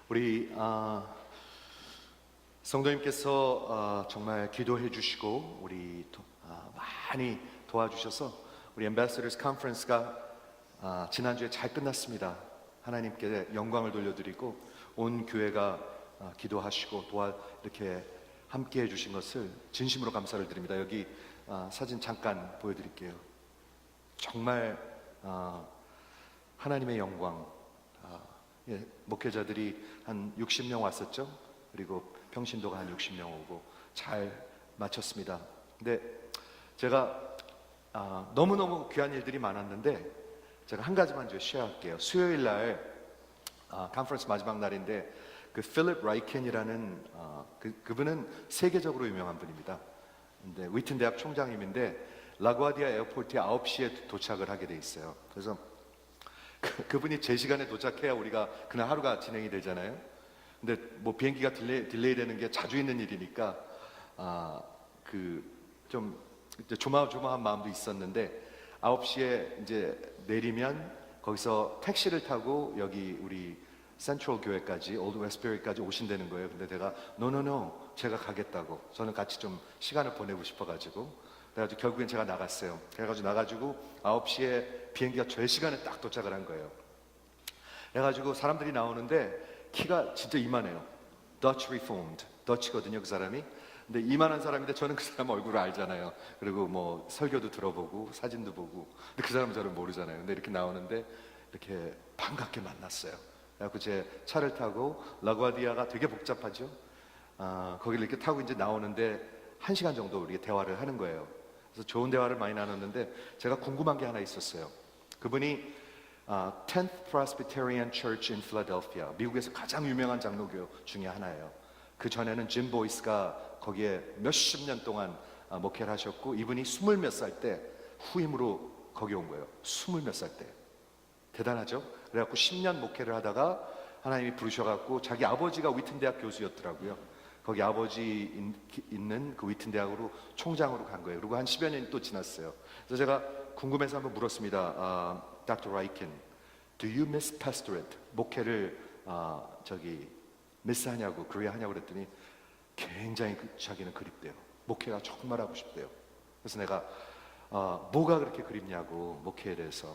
우리 성도님께서 정말 기도해 주시고 우리 많이 도와주셔서 우리 Ambassadors Conference가 지난주에 잘 끝났습니다. 하나님께 영광을 돌려드리고 온 교회가 기도하시고 이렇게 함께 해주신 것을 진심으로 감사를 드립니다. 여기 사진 잠깐 보여드릴게요. 정말 하나님의 영광. 목회자들이 한 60명 왔었죠. 그리고 평신도가 한 60명 오고 잘 마쳤습니다. 근데 제가 너무너무 귀한 일들이 많았는데 제가 한 가지만 좀 쉐어할게요. 수요일 날 컨퍼런스 마지막 날인데 그 필립 라이켄이라는 그분은 세계적으로 유명한 분입니다. 근데 위튼 대학 총장님인데 라과디아 에어포트에 9시에 도착을 하게 돼 있어요. 그래서 그분이 제 시간에 도착해야 우리가 그날 하루가 진행이 되잖아요. 근데 뭐 비행기가 딜레이 되는 게 자주 있는 일이니까 좀 조마조마한 마음도 있었는데 9시에 이제 내리면 거기서 택시를 타고 여기 우리 센트럴 교회까지 올드 웨스트베리까지 오신다는 거예요. 근데 내가 노노노 제가 가겠다고, 저는 같이 좀 시간을 보내고 싶어가지고 그래가지고 결국엔 제가 나갔어요. 그래가지고 나가지고 9시에 비행기가 제 시간에 딱 도착을 한 거예요. 그래가지고 사람들이 나오는데 키가 진짜 이만해요. Dutch Reformed, 더치거든요 그 사람이. 근데 이만한 사람인데 저는 그 사람 얼굴을 알잖아요. 그리고 뭐 설교도 들어보고 사진도 보고. 근데 그 사람은 저를 모르잖아요. 근데 이렇게 나오는데 이렇게 반갑게 만났어요. 그래갖고 제 차를 타고 라과디아가 되게 복잡하죠. 거기를 이렇게 타고 이제 나오는데 1시간 정도 우리가 대화를 하는 거예요. 그래서 좋은 대화를 많이 나눴는데 제가 궁금한 게 하나 있었어요. 그분이 10th Presbyterian Church in Philadelphia, 미국에서 가장 유명한 장로교 중에 하나예요. 그 전에는 짐 보이스가 거기에 몇십 년 동안 목회를 하셨고, 이분이 20몇 살 때 후임으로 거기 온 거예요. 20몇 살 때. 대단하죠? 그래갖고 10년 목회를 하다가 하나님이 부르셔갖고 자기 아버지가 위튼 대학 교수였더라고요. 거기 아버지 있는 그 위튼 대학으로 총장으로 간 거예요. 그리고 한 10여 년이 또 지났어요. 그래서 제가 궁금해서 한번 물었습니다. Dr. Ryken, do you miss pastorate? 목회를 미스하냐고, 그리하냐고 그랬더니 굉장히 자기는 그립대요. 목회가 정말 하고 싶대요. 그래서 내가 뭐가 그렇게 그립냐고 목회에 대해서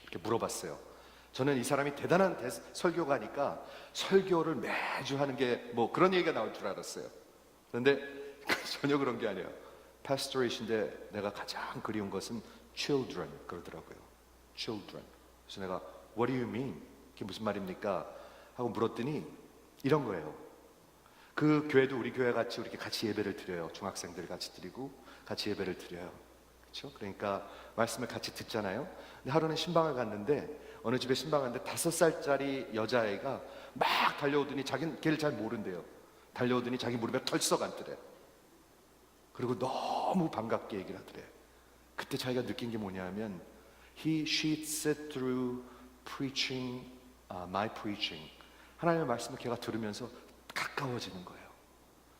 이렇게 물어봤어요. 저는 이 사람이 대단한 설교가니까 설교를 매주 하는 게 뭐 그런 얘기가 나올 줄 알았어요. 그런데 전혀 그런 게 아니에요. pastorate인데 내가 가장 그리운 것은 children 그러더라고요. children. 그래서 내가 what do you mean? 그게 무슨 말입니까? 하고 물었더니 이런 거예요. 그 교회도 우리 교회 같이 이렇게 같이 예배를 드려요. 중학생들 같이 드리고 같이 예배를 드려요. 그렇죠? 그러니까 말씀을 같이 듣잖아요. 근데 하루는 신방을 갔는데 어느 집에 신방 갔는데 5살짜리 여자아이가 막 달려오더니 자기는 걔를 잘 모른대요. 달려오더니 자기 무릎에 털썩 앉더래. 그리고 너무 반갑게 얘기를 하더래. 그때 자기가 느낀 게 뭐냐면 she sit through preaching, my preaching. 하나님의 말씀을 걔가 들으면서 가까워지는 거예요.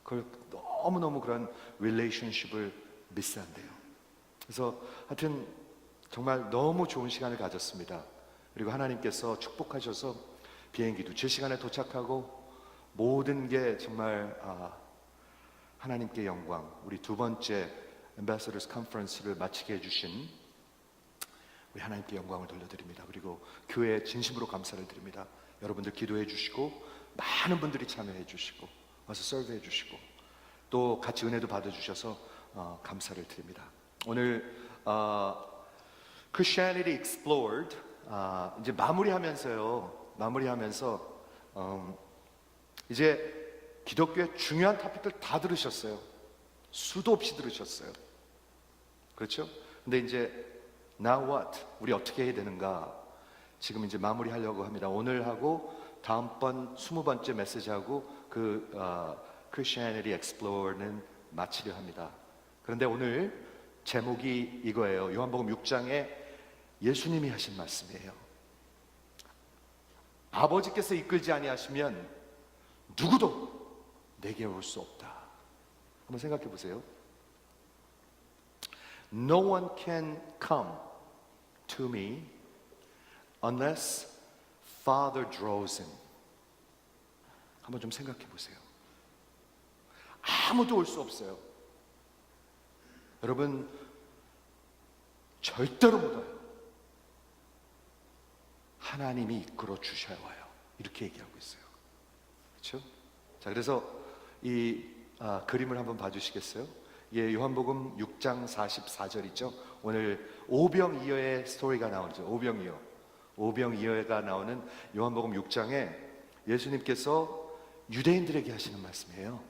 그걸 너무너무 그런 릴레이션십을 미스한대요. 그래서 하여튼 정말 너무 좋은 시간을 가졌습니다. 그리고 하나님께서 축복하셔서 비행기도 제 시간에 도착하고 모든 게 정말 하나님께 영광. 우리 두 번째 Ambassadors Conference를 마치게 해주신 우리 하나님께 영광을 돌려드립니다. 그리고 교회에 진심으로 감사를 드립니다. 여러분들 기도해 주시고 많은 분들이 참여해 주시고 와서 서브해 주시고 또 같이 은혜도 받아주셔서 감사를 드립니다. 오늘 Christianity Explored 이제 마무리하면서 이제 기독교의 중요한 토픽들 다 들으셨어요. 수도 없이 들으셨어요. 그렇죠? 근데 이제 Now what? 우리 어떻게 해야 되는가? 지금 이제 마무리하려고 합니다. 오늘 하고 다음번 20번째 메시지하고 그 Christianity Explored는 마치려 합니다. 그런데 오늘 제목이 이거예요. 요한복음 6장에 예수님이 하신 말씀이에요. 아버지께서 이끌지 아니하시면 누구도 내게 올 수 없다. 한번 생각해 보세요. No one can come to me unless Father draws him. 한번 좀 생각해 보세요. 아무도 올 수 없어요. 여러분, 절대로 못 와요. 하나님이 이끌어 주셔야 와요. 이렇게 얘기하고 있어요. 그렇죠? 자, 그래서 이 그림을 한번 봐주시겠어요? 예, 요한복음 6장 44절이죠. 오늘 오병이어의 스토리가 나오죠. 오병이어가 나오는 요한복음 6장에 예수님께서 유대인들에게 하시는 말씀이에요.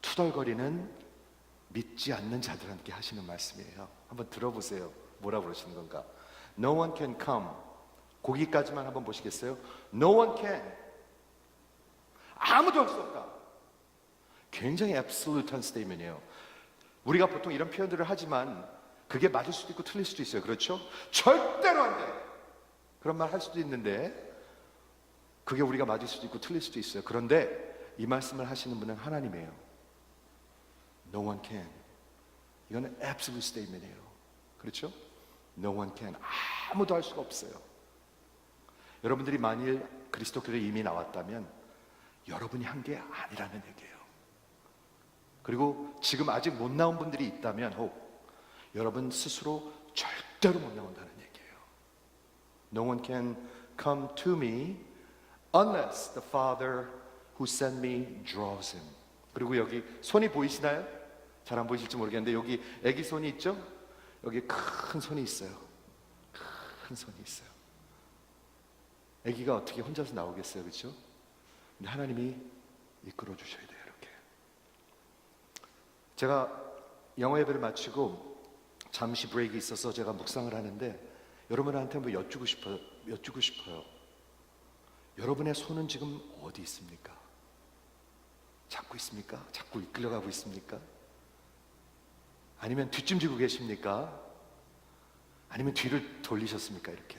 투덜거리는 믿지 않는 자들한테 하시는 말씀이에요. 한번 들어보세요. 뭐라고 그러시는 건가? No one can come. 거기까지만 한번 보시겠어요? No one can. 아무도 할 수 없다. 굉장히 absolute한 스테이트먼이에요. 우리가 보통 이런 표현들을 하지만 그게 맞을 수도 있고 틀릴 수도 있어요. 그렇죠? 절대로 안 돼. 그런 말 할 수도 있는데 그게 우리가 맞을 수도 있고 틀릴 수도 있어요. 그런데 이 말씀을 하시는 분은 하나님이에요. No one can. 이거는 absolute statement이에요. 그렇죠? No one can. 아무도 할 수가 없어요. 여러분들이 만일 그리스도교에 이미 나왔다면 여러분이 한 게 아니라는 얘기예요. 그리고 지금 아직 못 나온 분들이 있다면 혹 여러분 스스로 절대로 못 나온다는 얘기예요. No one can come to me unless the Father who sent me draws him. 그리고 여기 손이 보이시나요? 잘 안 보이실지 모르겠는데 여기 애기 손이 있죠? 여기 큰 손이 있어요. 큰 손이 있어요. 애기가 어떻게 혼자서 나오겠어요? 그렇죠? 근데 하나님이 이끌어 주셔야 돼요. 이렇게. 제가 영어 예배를 마치고 잠시 브레이크가 있어서 제가 묵상을 하는데 여러분한테 한번 여쭈고 싶어요. 여러분의 손은 지금 어디 있습니까? 잡고 있습니까? 자꾸 이끌려가고 있습니까? 아니면 뒷짐지고 계십니까? 아니면 뒤를 돌리셨습니까? 이렇게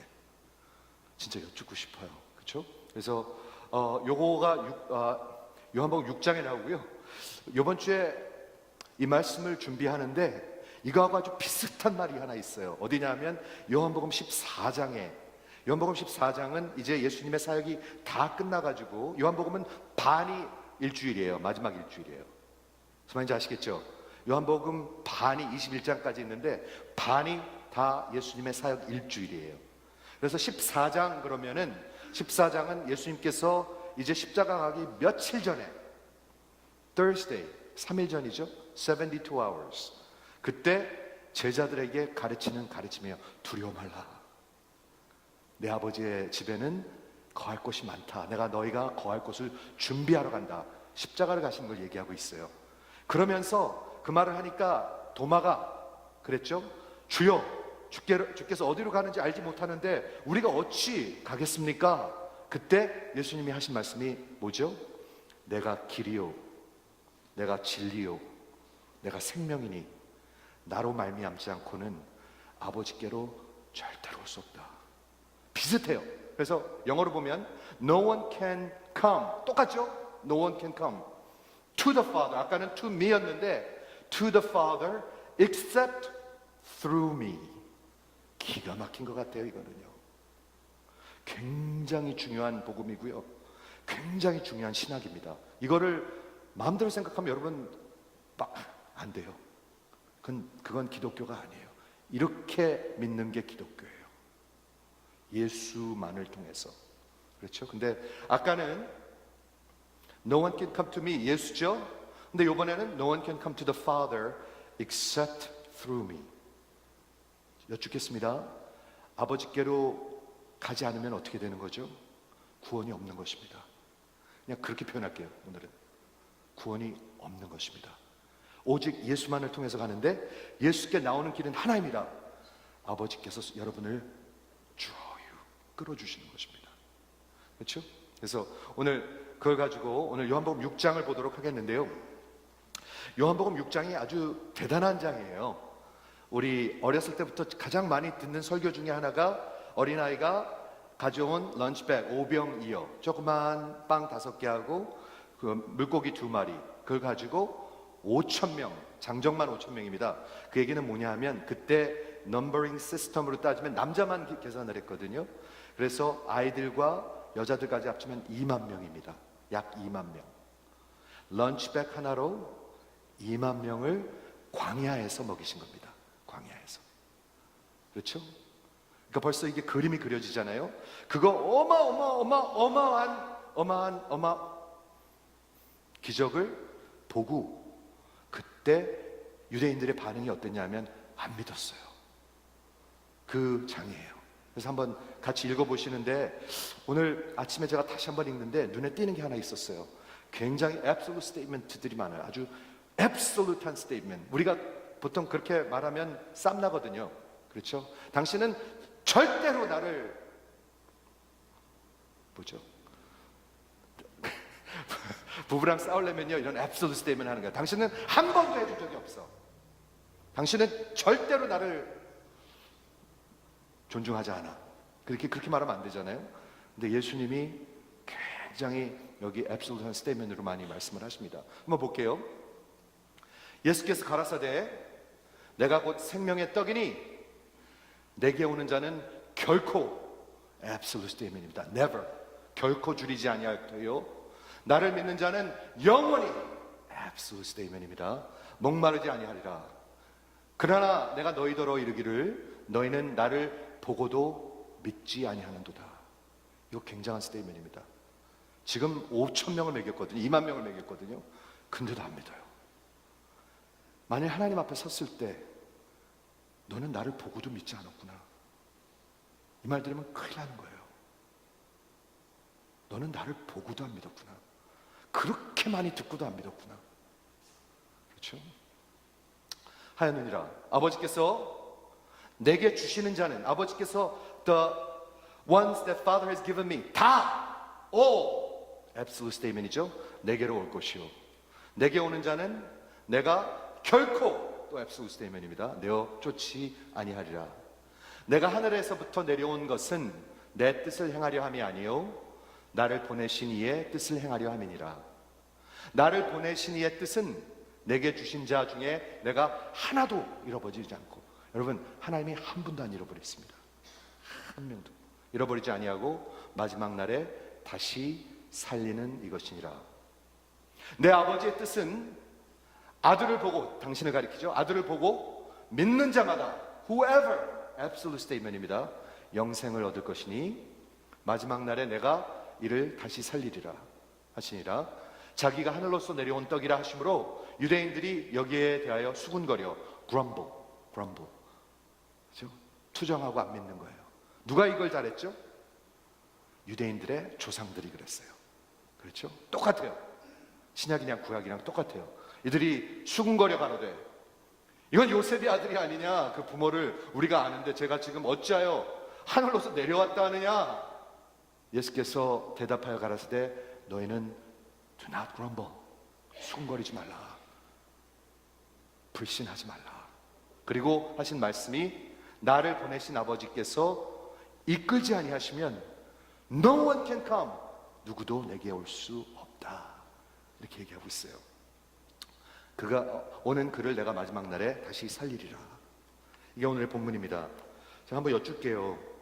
진짜 여쭙고 싶어요. 그렇죠? 그래서 요거가 요한복음 6장에 나오고요. 이번 주에 이 말씀을 준비하는데 이거하고 아주 비슷한 말이 하나 있어요. 어디냐면 요한복음 14장에 요한복음 14장은 이제 예수님의 사역이 다 끝나가지고 요한복음은 반이 일주일이에요. 마지막 일주일이에요. 무슨 말인지 아시겠죠? 요한복음 반이 21장까지 있는데 반이 다 예수님의 사역 일주일이에요. 그래서 14장 그러면은 14장은 예수님께서 이제 십자가 가기 며칠 전에 Thursday 3일 전이죠. 72 hours. 그때 제자들에게 가르치는 가르침이에요. 두려워 말라. 내 아버지의 집에는 거할 곳이 많다. 내가 너희가 거할 곳을 준비하러 간다. 십자가를 가신 걸 얘기하고 있어요. 그러면서 그 말을 하니까 도마가 그랬죠. 주여, 주께서 어디로 가는지 알지 못하는데 우리가 어찌 가겠습니까? 그때 예수님이 하신 말씀이 뭐죠? 내가 길이요, 내가 진리요, 내가 생명이니 나로 말미암지 않고는 아버지께로 절대로 올 수 없다. 비슷해요. 그래서 영어로 보면 No one can come. 똑같죠? No one can come to the Father. 아까는 to me였는데 to the Father except through me. 기가 막힌 것 같아요. 이거는요. 굉장히 중요한 복음이고요. 굉장히 중요한 신학입니다. 이거를 마음대로 생각하면 여러분 안 돼요. 그건 기독교가 아니에요. 이렇게 믿는 게 기독교예요. 예수만을 통해서. 그렇죠? 근데 아까는 No one can come to me 예수죠? 근데 이번에는 No one can come to the Father except through me. 여쭙겠습니다. 아버지께로 가지 않으면 어떻게 되는 거죠? 구원이 없는 것입니다. 그냥 그렇게 표현할게요. 오늘은 구원이 없는 것입니다. 오직 예수만을 통해서 가는데 예수께 나오는 길은 하나입니다. 아버지께서 여러분을 끌어주시는 것입니다. 그렇죠? 그래서 오늘 그걸 가지고 오늘 요한복음 6장을 보도록 하겠는데요. 요한복음 6장이 아주 대단한 장이에요. 우리 어렸을 때부터 가장 많이 듣는 설교 중에 하나가 어린아이가 가져온 런치백 오병이어 조그만 빵 5개하고 그 물고기 2마리 그걸 가지고 5,000명 장정만 5,000명입니다. 그 얘기는 뭐냐 하면 그때 넘버링 시스템으로 따지면 남자만 계산을 했거든요. 그래서 아이들과 여자들까지 합치면 2만 명입니다. 약 2만 명. 런치백 하나로 2만 명을 광야에서 먹이신 겁니다. 광야에서. 그렇죠? 그러니까 벌써 이게 그림이 그려지잖아요. 그거 어마어마한 기적을 보고 그때 유대인들의 반응이 어땠냐면 안 믿었어요. 그 장이에요. 그래서 한번 같이 읽어보시는데 오늘 아침에 제가 다시 한번 읽는데 눈에 띄는 게 하나 있었어요. 굉장히 absolute statement들이 많아요. 아주 absolute한 statement. 우리가 보통 그렇게 말하면 쌈나거든요. 그렇죠? 당신은 절대로 나를 뭐죠? 부부랑 싸우려면요 이런 absolute statement 하는 거야. 당신은 한 번도 해준 적이 없어. 당신은 절대로 나를 존중하지 않아. 그렇게 말하면 안 되잖아요. 근데 예수님이 굉장히 여기 absolute한 statement으로 많이 말씀을 하십니다. 한번 볼게요. 예수께서 가라사대 내가 곧 생명의 떡이니 내게 오는 자는 결코 absolute statement입니다. never 결코 줄이지 아니할 터요. 나를 믿는 자는 영원히 absolute statement입니다. 목마르지 아니하리라. 그러나 내가 너희더러 이르기를 너희는 나를 보고도 믿지 아니하는도다. 이거 굉장한 스테이트먼트입니다. 지금 5천 명을 먹였거든요. 2만 명을 먹였거든요. 근데도 안 믿어요. 만일 하나님 앞에 섰을 때 너는 나를 보고도 믿지 않았구나. 이 말 들으면 큰일 나는 거예요. 너는 나를 보고도 안 믿었구나. 그렇게 많이 듣고도 안 믿었구나. 그렇죠? 하였느니라. 아버지께서 내게 주시는 자는 아버지께서 the ones that Father has given me 다 all absolute statement이죠. 내게로 올 것이요. 내게 오는 자는 내가 결코 또 absolute statement입니다. 내어 쫓지 아니하리라. 내가 하늘에서부터 내려온 것은 내 뜻을 행하려 함이 아니요 나를 보내신 이의 뜻을 행하려 함이니라. 나를 보내신 이의 뜻은 내게 주신 자 중에 내가 하나도 잃어버리지 않고, 여러분 하나님이 한 분도 안 잃어버렸습니다. 한 명도 잃어버리지 아니하고 마지막 날에 다시 살리는 이것이니라. 내 아버지의 뜻은 아들을 보고, 당신을 가리키죠. 아들을 보고 믿는 자마다 whoever absolute statement입니다. 영생을 얻을 것이니 마지막 날에 내가 이를 다시 살리리라 하시니라. 자기가 하늘로서 내려온 떡이라 하심으로 유대인들이 여기에 대하여 수군거려 grumble. 그렇죠? 투정하고 안 믿는 거예요. 누가 이걸 잘했죠? 유대인들의 조상들이 그랬어요. 그렇죠? 똑같아요. 신약이랑 구약이랑 똑같아요. 이들이 수군거려 가로되 이건 요셉의 아들이 아니냐. 그 부모를 우리가 아는데 제가 지금 어찌하여 하늘로서 내려왔다 하느냐. 예수께서 대답하여 가라사대 너희는 do not grumble. 수군거리지 말라. 불신하지 말라. 그리고 하신 말씀이 나를 보내신 아버지께서 이끌지 아니하시면 no one can come. 누구도 내게 올 수 없다. 이렇게 얘기하고 있어요. 그가 오는 그를 내가 마지막 날에 다시 살리리라. 이게 오늘의 본문입니다. 제가 한번 여쭐게요.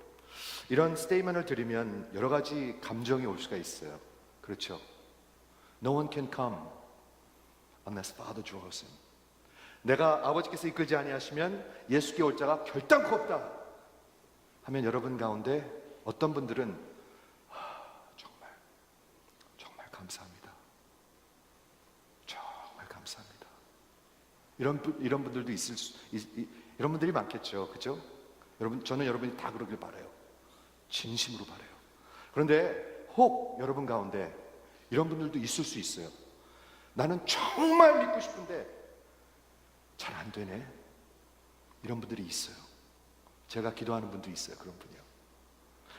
이런 스테이먼을 들으면 여러 가지 감정이 올 수가 있어요. 그렇죠? No one can come unless Father draws him. 내가 아버지께서 이끌지 아니하시면 예수께 올 자가 결단코 없다 하면 여러분 가운데 어떤 분들은 정말 감사합니다. 정말 감사합니다. 이런 분들도 이런 분들이 많겠죠. 그죠? 여러분, 저는 여러분이 다 그러길 바라요. 진심으로 바라요. 그런데 혹 여러분 가운데 이런 분들도 있을 수 있어요. 나는 정말 믿고 싶은데 잘 안 되네. 이런 분들이 있어요. 제가 기도하는 분도 있어요. 그런 분이요.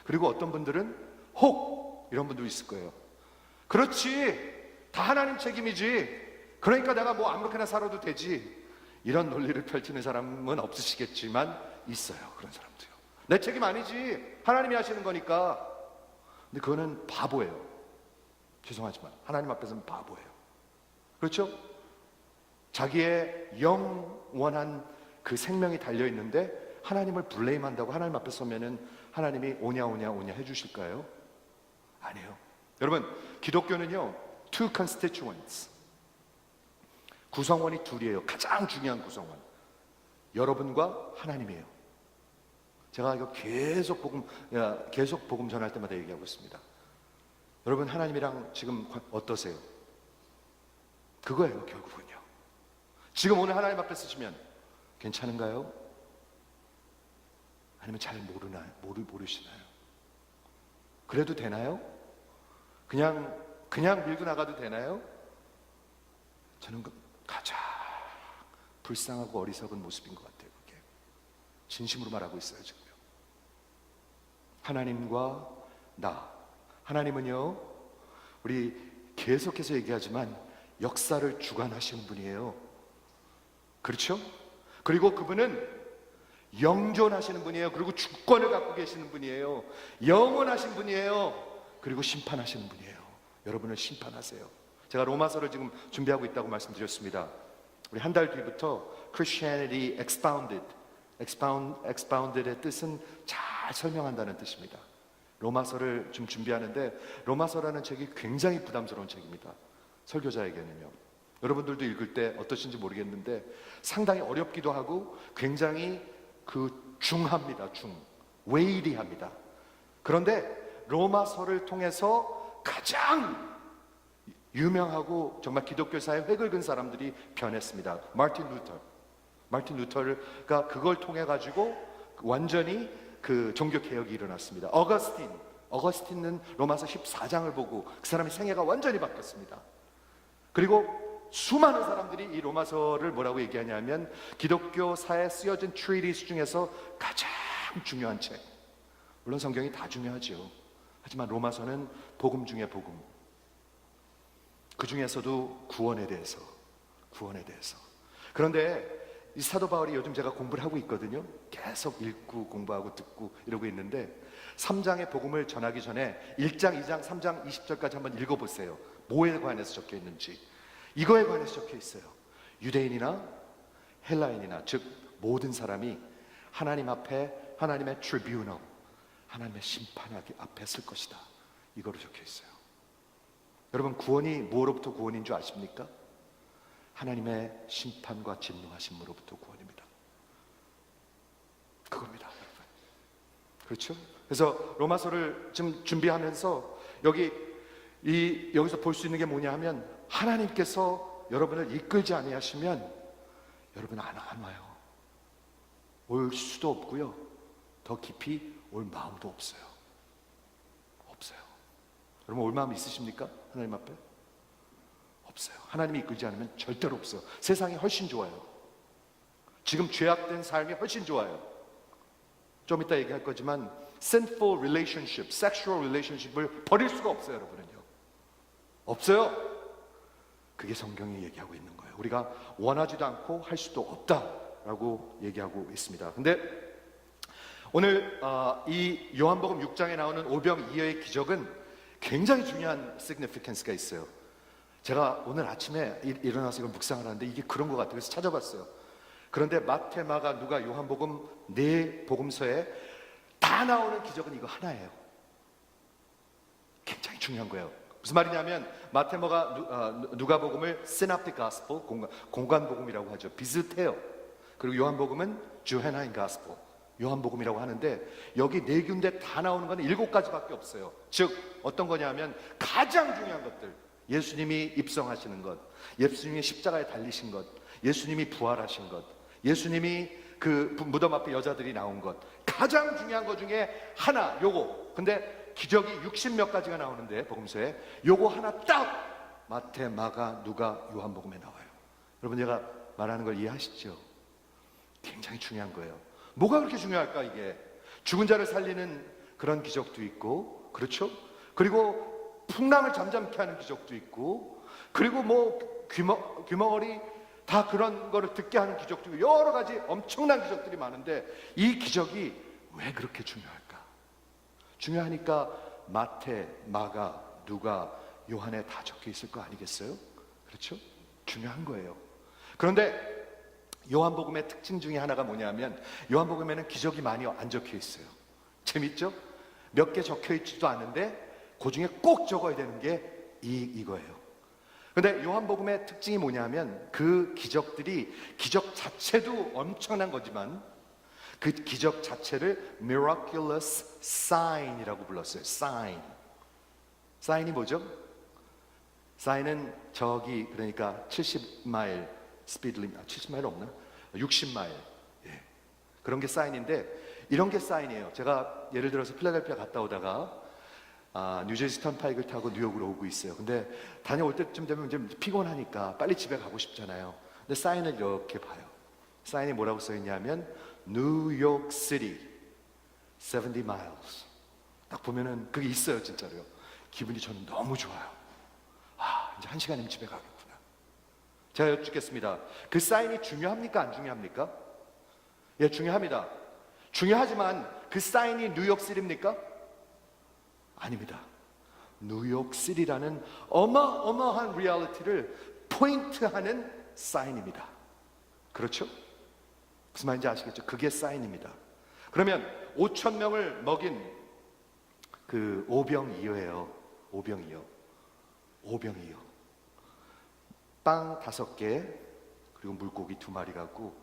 그리고 어떤 분들은 혹 이런 분도 있을 거예요. 그렇지, 다 하나님 책임이지. 그러니까 내가 뭐 아무렇게나 살아도 되지. 이런 논리를 펼치는 사람은 없으시겠지만 있어요. 그런 사람도요. 내 책임 아니지. 하나님이 하시는 거니까. 근데 그거는 바보예요. 죄송하지만 하나님 앞에서는 바보예요. 그렇죠? 자기의 영원한 그 생명이 달려있는데 하나님을 블레임한다고 하나님 앞에 서면은 하나님이 오냐 해주실까요? 아니에요. 여러분, 기독교는요, two constituents, 구성원이 둘이에요. 가장 중요한 구성원, 여러분과 하나님이에요. 제가 이거 계속 복음 전할 때마다 얘기하고 있습니다. 여러분, 하나님이랑 지금 어떠세요? 그거예요, 결국은요. 지금 오늘 하나님 앞에 서시면 괜찮은가요? 아니면 잘 모르시나요? 그래도 되나요? 그냥 밀고 나가도 되나요? 저는 가장 불쌍하고 어리석은 모습인 것 같아요. 그게 진심으로 말하고 있어요. 지금요. 하나님과 나, 하나님은요, 우리 계속해서 얘기하지만 역사를 주관하시는 분이에요. 그렇죠? 그리고 그분은 영존하시는 분이에요. 그리고 주권을 갖고 계시는 분이에요. 영원하신 분이에요. 그리고 심판하시는 분이에요. 여러분을 심판하세요. 제가 로마서를 지금 준비하고 있다고 말씀드렸습니다. 우리 한 달 뒤부터 Christianity Expounded의 뜻은 잘 설명한다는 뜻입니다. 로마서를 좀 준비하는데, 로마서라는 책이 굉장히 부담스러운 책입니다. 설교자에게는요. 여러분들도 읽을 때 어떠신지 모르겠는데 상당히 어렵기도 하고 굉장히 중합니다. 웨이리합니다. 그런데 로마서를 통해서 가장 유명하고 정말 기독교사의 획을 그은 사람들이 변했습니다. 마틴 루터가 그걸 통해 가지고 완전히 그 종교 개혁이 일어났습니다. 어거스틴은 로마서 14장을 보고 그 사람의 생애가 완전히 바뀌었습니다. 그리고 수많은 사람들이 이 로마서를 뭐라고 얘기하냐면 기독교사에 쓰여진 트리티스 중에서 가장 중요한 책. 물론 성경이 다 중요하죠. 하지만 로마서는 복음 중에 복음. 그 중에서도 구원에 대해서. 그런데 이 사도 바울이 요즘 제가 공부를 하고 있거든요. 계속 읽고 공부하고 듣고 이러고 있는데 3장의 복음을 전하기 전에 1장, 2장, 3장 20절까지 한번 읽어보세요. 뭐에 관해서 적혀 있는지. 이거에 관해서 적혀 있어요. 유대인이나 헬라인이나, 즉 모든 사람이 하나님 앞에 하나님의 트리뷰널, 하나님의 심판하기 앞에 설 것이다. 이거로 적혀 있어요. 여러분, 구원이 뭐로부터 구원인 줄 아십니까? 하나님의 심판과 진노하심으로부터 구원입니다. 그겁니다, 여러분. 그렇죠? 그래서 로마서를 좀 준비하면서 여기서 볼 수 있는 게 뭐냐 하면, 하나님께서 여러분을 이끌지 아니하시면 여러분 안 와요. 올 수도 없고요, 더 깊이 올 마음도 없어요. 여러분, 올 마음 있으십니까? 하나님 앞에? 없어요. 하나님이 이끌지 않으면 절대로 없어요. 세상이 훨씬 좋아요. 지금 죄악된 삶이 훨씬 좋아요. 좀 이따 얘기할 거지만 sinful relationship, sexual relationship을 버릴 수가 없어요. 여러분은요, 없어요. 그게 성경이 얘기하고 있는 거예요. 우리가 원하지도 않고 할 수도 없다라고 얘기하고 있습니다. 근데 오늘 이 요한복음 6장에 나오는 오병이어의 기적은 굉장히 중요한 significance가 있어요. 제가 오늘 아침에 일어나서 이걸 묵상을 하는데 이게 그런 것 같아요. 그래서 찾아봤어요. 그런데 마태, 마가, 누가, 요한복음 네 복음서에 다 나오는 기적은 이거 하나예요. 굉장히 중요한 거예요. 무슨 말이냐면 마태, 마가, 누가복음을 synoptic gospel, 공간복음이라고 하죠. 비슷해요. 그리고 요한복음은 Johannine gospel, 요한복음이라고 하는데 여기 네 군데 다 나오는 건 7가지밖에 없어요. 즉 어떤 거냐면 가장 중요한 것들, 예수님이 입성하시는 것, 예수님이 십자가에 달리신 것, 예수님이 부활하신 것, 예수님이 그 무덤 앞에 여자들이 나온 것, 가장 중요한 것 중에 하나, 요거. 근데 기적이 60몇 가지가 나오는데 복음서에 요거 하나 딱 마태, 마가, 누가, 요한복음에 나와요. 여러분, 제가 말하는 걸 이해하시죠? 굉장히 중요한 거예요. 뭐가 그렇게 중요할까? 이게 죽은 자를 살리는 그런 기적도 있고, 그렇죠? 그리고 풍랑을 잠잠케 하는 기적도 있고, 그리고 뭐 귀머거리 다 그런 거를 듣게 하는 기적도 있고, 여러 가지 엄청난 기적들이 많은데 이 기적이 왜 그렇게 중요할까? 중요하니까 마태, 마가, 누가, 요한에 다 적혀 있을 거 아니겠어요? 그렇죠? 중요한 거예요. 그런데 요한복음의 특징 중에 하나가 뭐냐면 요한복음에는 기적이 많이 안 적혀 있어요. 재밌죠? 몇 개 적혀 있지도 않은데 그 중에 꼭 적어야 되는 게 이거예요. 근데 요한복음의 특징이 뭐냐면 그 기적들이 기적 자체도 엄청난 거지만 그 기적 자체를 miraculous sign이라고 불렀어요. sign. sign이 뭐죠? sign은 저기 그러니까 70마일 스피드 리밋, 70마일 없나? 60마일. 예. 그런 게 사인인데 이런 게 사인이에요. 제가 예를 들어서 필라델피아 갔다 오다가 뉴저지 턴파이크를 타고 뉴욕으로 오고 있어요. 근데 다녀올 때쯤 되면 좀 피곤하니까 빨리 집에 가고 싶잖아요. 근데 사인을 이렇게 봐요. 사인이 뭐라고 써 있냐면 뉴욕 시티 70 miles. 딱 보면은 그게 있어요, 진짜로요. 기분이 저는 너무 좋아요. 이제 1시간이면 집에 가겠구나. 제가 여쭙겠습니다. 그 사인이 중요합니까? 안 중요합니까? 예, 중요합니다. 중요하지만 그 사인이 뉴욕시티입니까? 아닙니다. 뉴욕시티라는 어마어마한 리얼리티를 포인트하는 사인입니다. 그렇죠? 무슨 말인지 아시겠죠? 그게 사인입니다. 그러면 5천 명을 먹인 그 오병이어예요. 오병이어. 빵 5개 그리고 물고기 2마리 갖고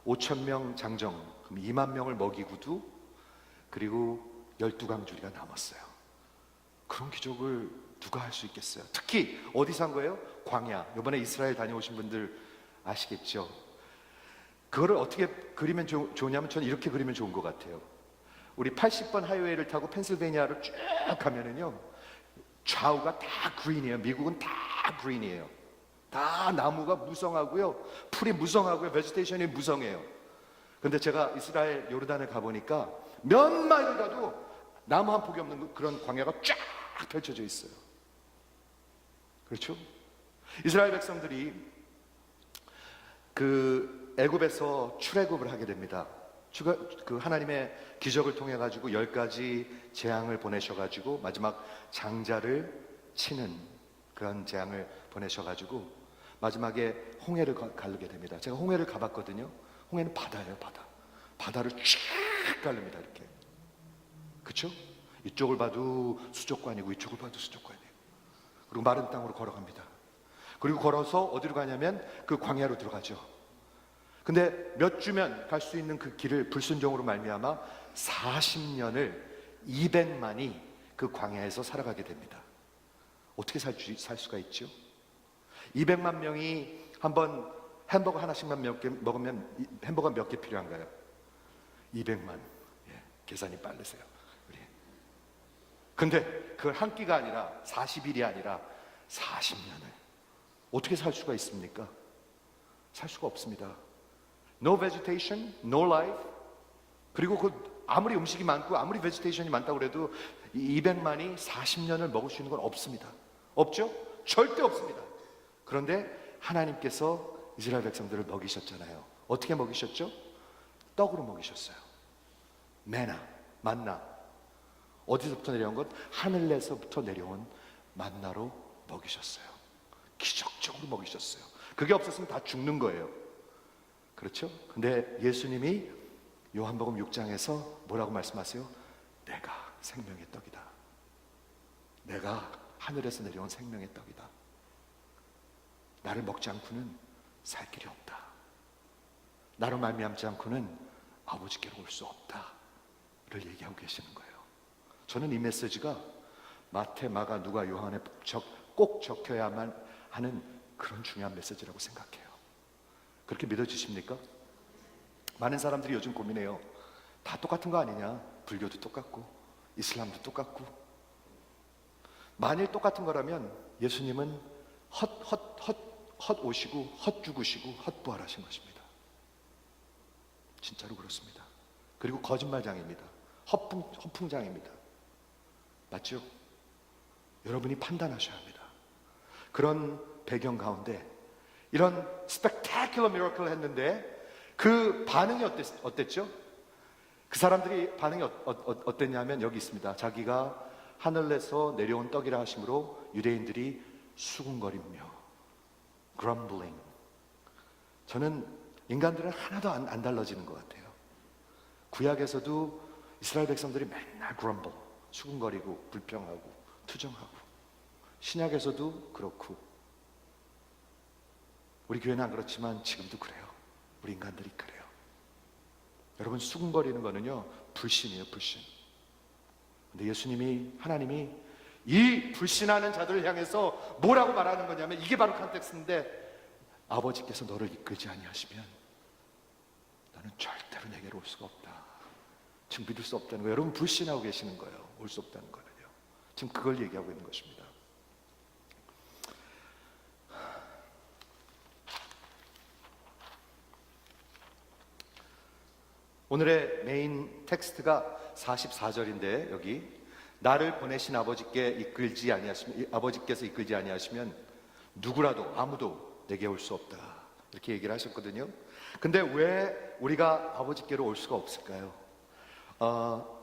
5천 명 장정, 그럼 2만 명을 먹이고도 그리고 12강줄이가 남았어요. 그런 기적을 누가 할 수 있겠어요? 특히 어디서 한 거예요? 광야. 이번에 이스라엘 다녀오신 분들 아시겠죠? 그거를 어떻게 그리면 좋냐면 저는 이렇게 그리면 좋은 것 같아요. 우리 80번 하이웨이를 타고 펜실베니아로 쭉 가면은요, 좌우가 다 그린이에요. 미국은 다 그린이에요. 다 나무가 무성하고요, 풀이 무성하고요, 베지테이션이 무성해요. 근데 제가 이스라엘 요르단을 가보니까 몇 마일 가도 나무 한 폭이 없는 그런 광야가 쫙 펼쳐져 있어요. 그렇죠? 이스라엘 백성들이 그 애굽에서 출애굽을 하게 됩니다. 그 하나님의 기적을 통해 가지고 10가지 재앙을 보내셔 가지고 마지막 장자를 치는 그런 재앙을 보내셔 가지고 마지막에 홍해를 가르게 됩니다. 제가 홍해를 가봤거든요. 홍해는 바다예요, 바다. 바다를 쫙 가릅니다, 이렇게. 그렇죠? 이쪽을 봐도 수족관이고 이쪽을 봐도 수족관이에요. 그리고 마른 땅으로 걸어갑니다. 그리고 걸어서 어디로 가냐면 그 광야로 들어가죠. 근데 몇 주면 갈 수 있는 그 길을 불순종으로 말미암아 40년을 200만이 그 광야에서 살아가게 됩니다. 어떻게 살 수가 있죠? 200만 명이 한번 햄버거 하나씩만 먹으면 햄버거 몇 개 필요한가요? 200만. 예, 계산이 빠르세요. 우리. 근데 그걸 한 끼가 아니라 40일이 아니라 40년을 어떻게 살 수가 있습니까? 살 수가 없습니다. No vegetation, no life. 그리고 그 아무리 음식이 많고 아무리 베지테이션이 많다고 그래도 이 200만이 40년을 먹을 수 있는 건 없습니다. 없죠? 절대 없습니다. 그런데 하나님께서 이스라엘 백성들을 먹이셨잖아요. 어떻게 먹이셨죠? 떡으로 먹이셨어요. 메나, 만나. 어디서부터 내려온 것? 하늘에서부터 내려온 만나로 먹이셨어요. 기적적으로 먹이셨어요. 그게 없었으면 다 죽는 거예요. 그렇죠? 근데 예수님이 요한복음 6장에서 뭐라고 말씀하세요? 내가 생명의 떡이다. 내가 하늘에서 내려온 생명의 떡이다. 나를 먹지 않고는 살 길이 없다. 나로 말미암지 않고는 아버지께로 올 수 없다를 얘기하고 계시는 거예요. 저는 이 메시지가 마태, 마가, 누가, 요한에 꼭 적혀야만 하는 그런 중요한 메시지라고 생각해요. 그렇게 믿어지십니까? 많은 사람들이 요즘 고민해요. 다 똑같은 거 아니냐? 불교도 똑같고 이슬람도 똑같고. 만일 똑같은 거라면 예수님은 헛 오시고 헛 죽으시고 헛 부활하신 것입니다. 진짜로 그렇습니다. 그리고 거짓말장입니다. 허풍장입니다. 맞죠? 여러분이 판단하셔야 합니다. 그런 배경 가운데 이런 스펙타큘러 미러클을 했는데 그 반응이 어땠죠? 그 사람들이 반응이 어땠냐면 여기 있습니다. 자기가 하늘에서 내려온 떡이라 하심으로 유대인들이 수군거리며 grumbling. 저는 인간들은 하나도 안 달라지는 것 같아요. 구약에서도 이스라엘 백성들이 맨날 grumble, 수군거리고 불평하고 투정하고, 신약에서도 그렇고, 우리 교회는 안 그렇지만 지금도 그래요. 우리 인간들이 그래요. 여러분, 수군거리는 거는요 불신이에요, 불신. 근데 예수님이, 하나님이 이 불신하는 자들을 향해서 뭐라고 말하는 거냐면, 이게 바로 컨텍스트인데, 아버지께서 너를 이끌지 아니하시면 너는 절대로 내게로 올 수가 없다. 지금 믿을 수 없다는 거예요. 여러분, 불신하고 계시는 거예요. 올 수 없다는 거는요. 지금 그걸 얘기하고 있는 것입니다. 오늘의 메인 텍스트가 44절인데, 여기 나를 보내신 아버지께서 이끌지 아니하시면 누구라도, 아무도 내게 올 수 없다, 이렇게 얘기를 하셨거든요. 근데 왜 우리가 아버지께로 올 수가 없을까요?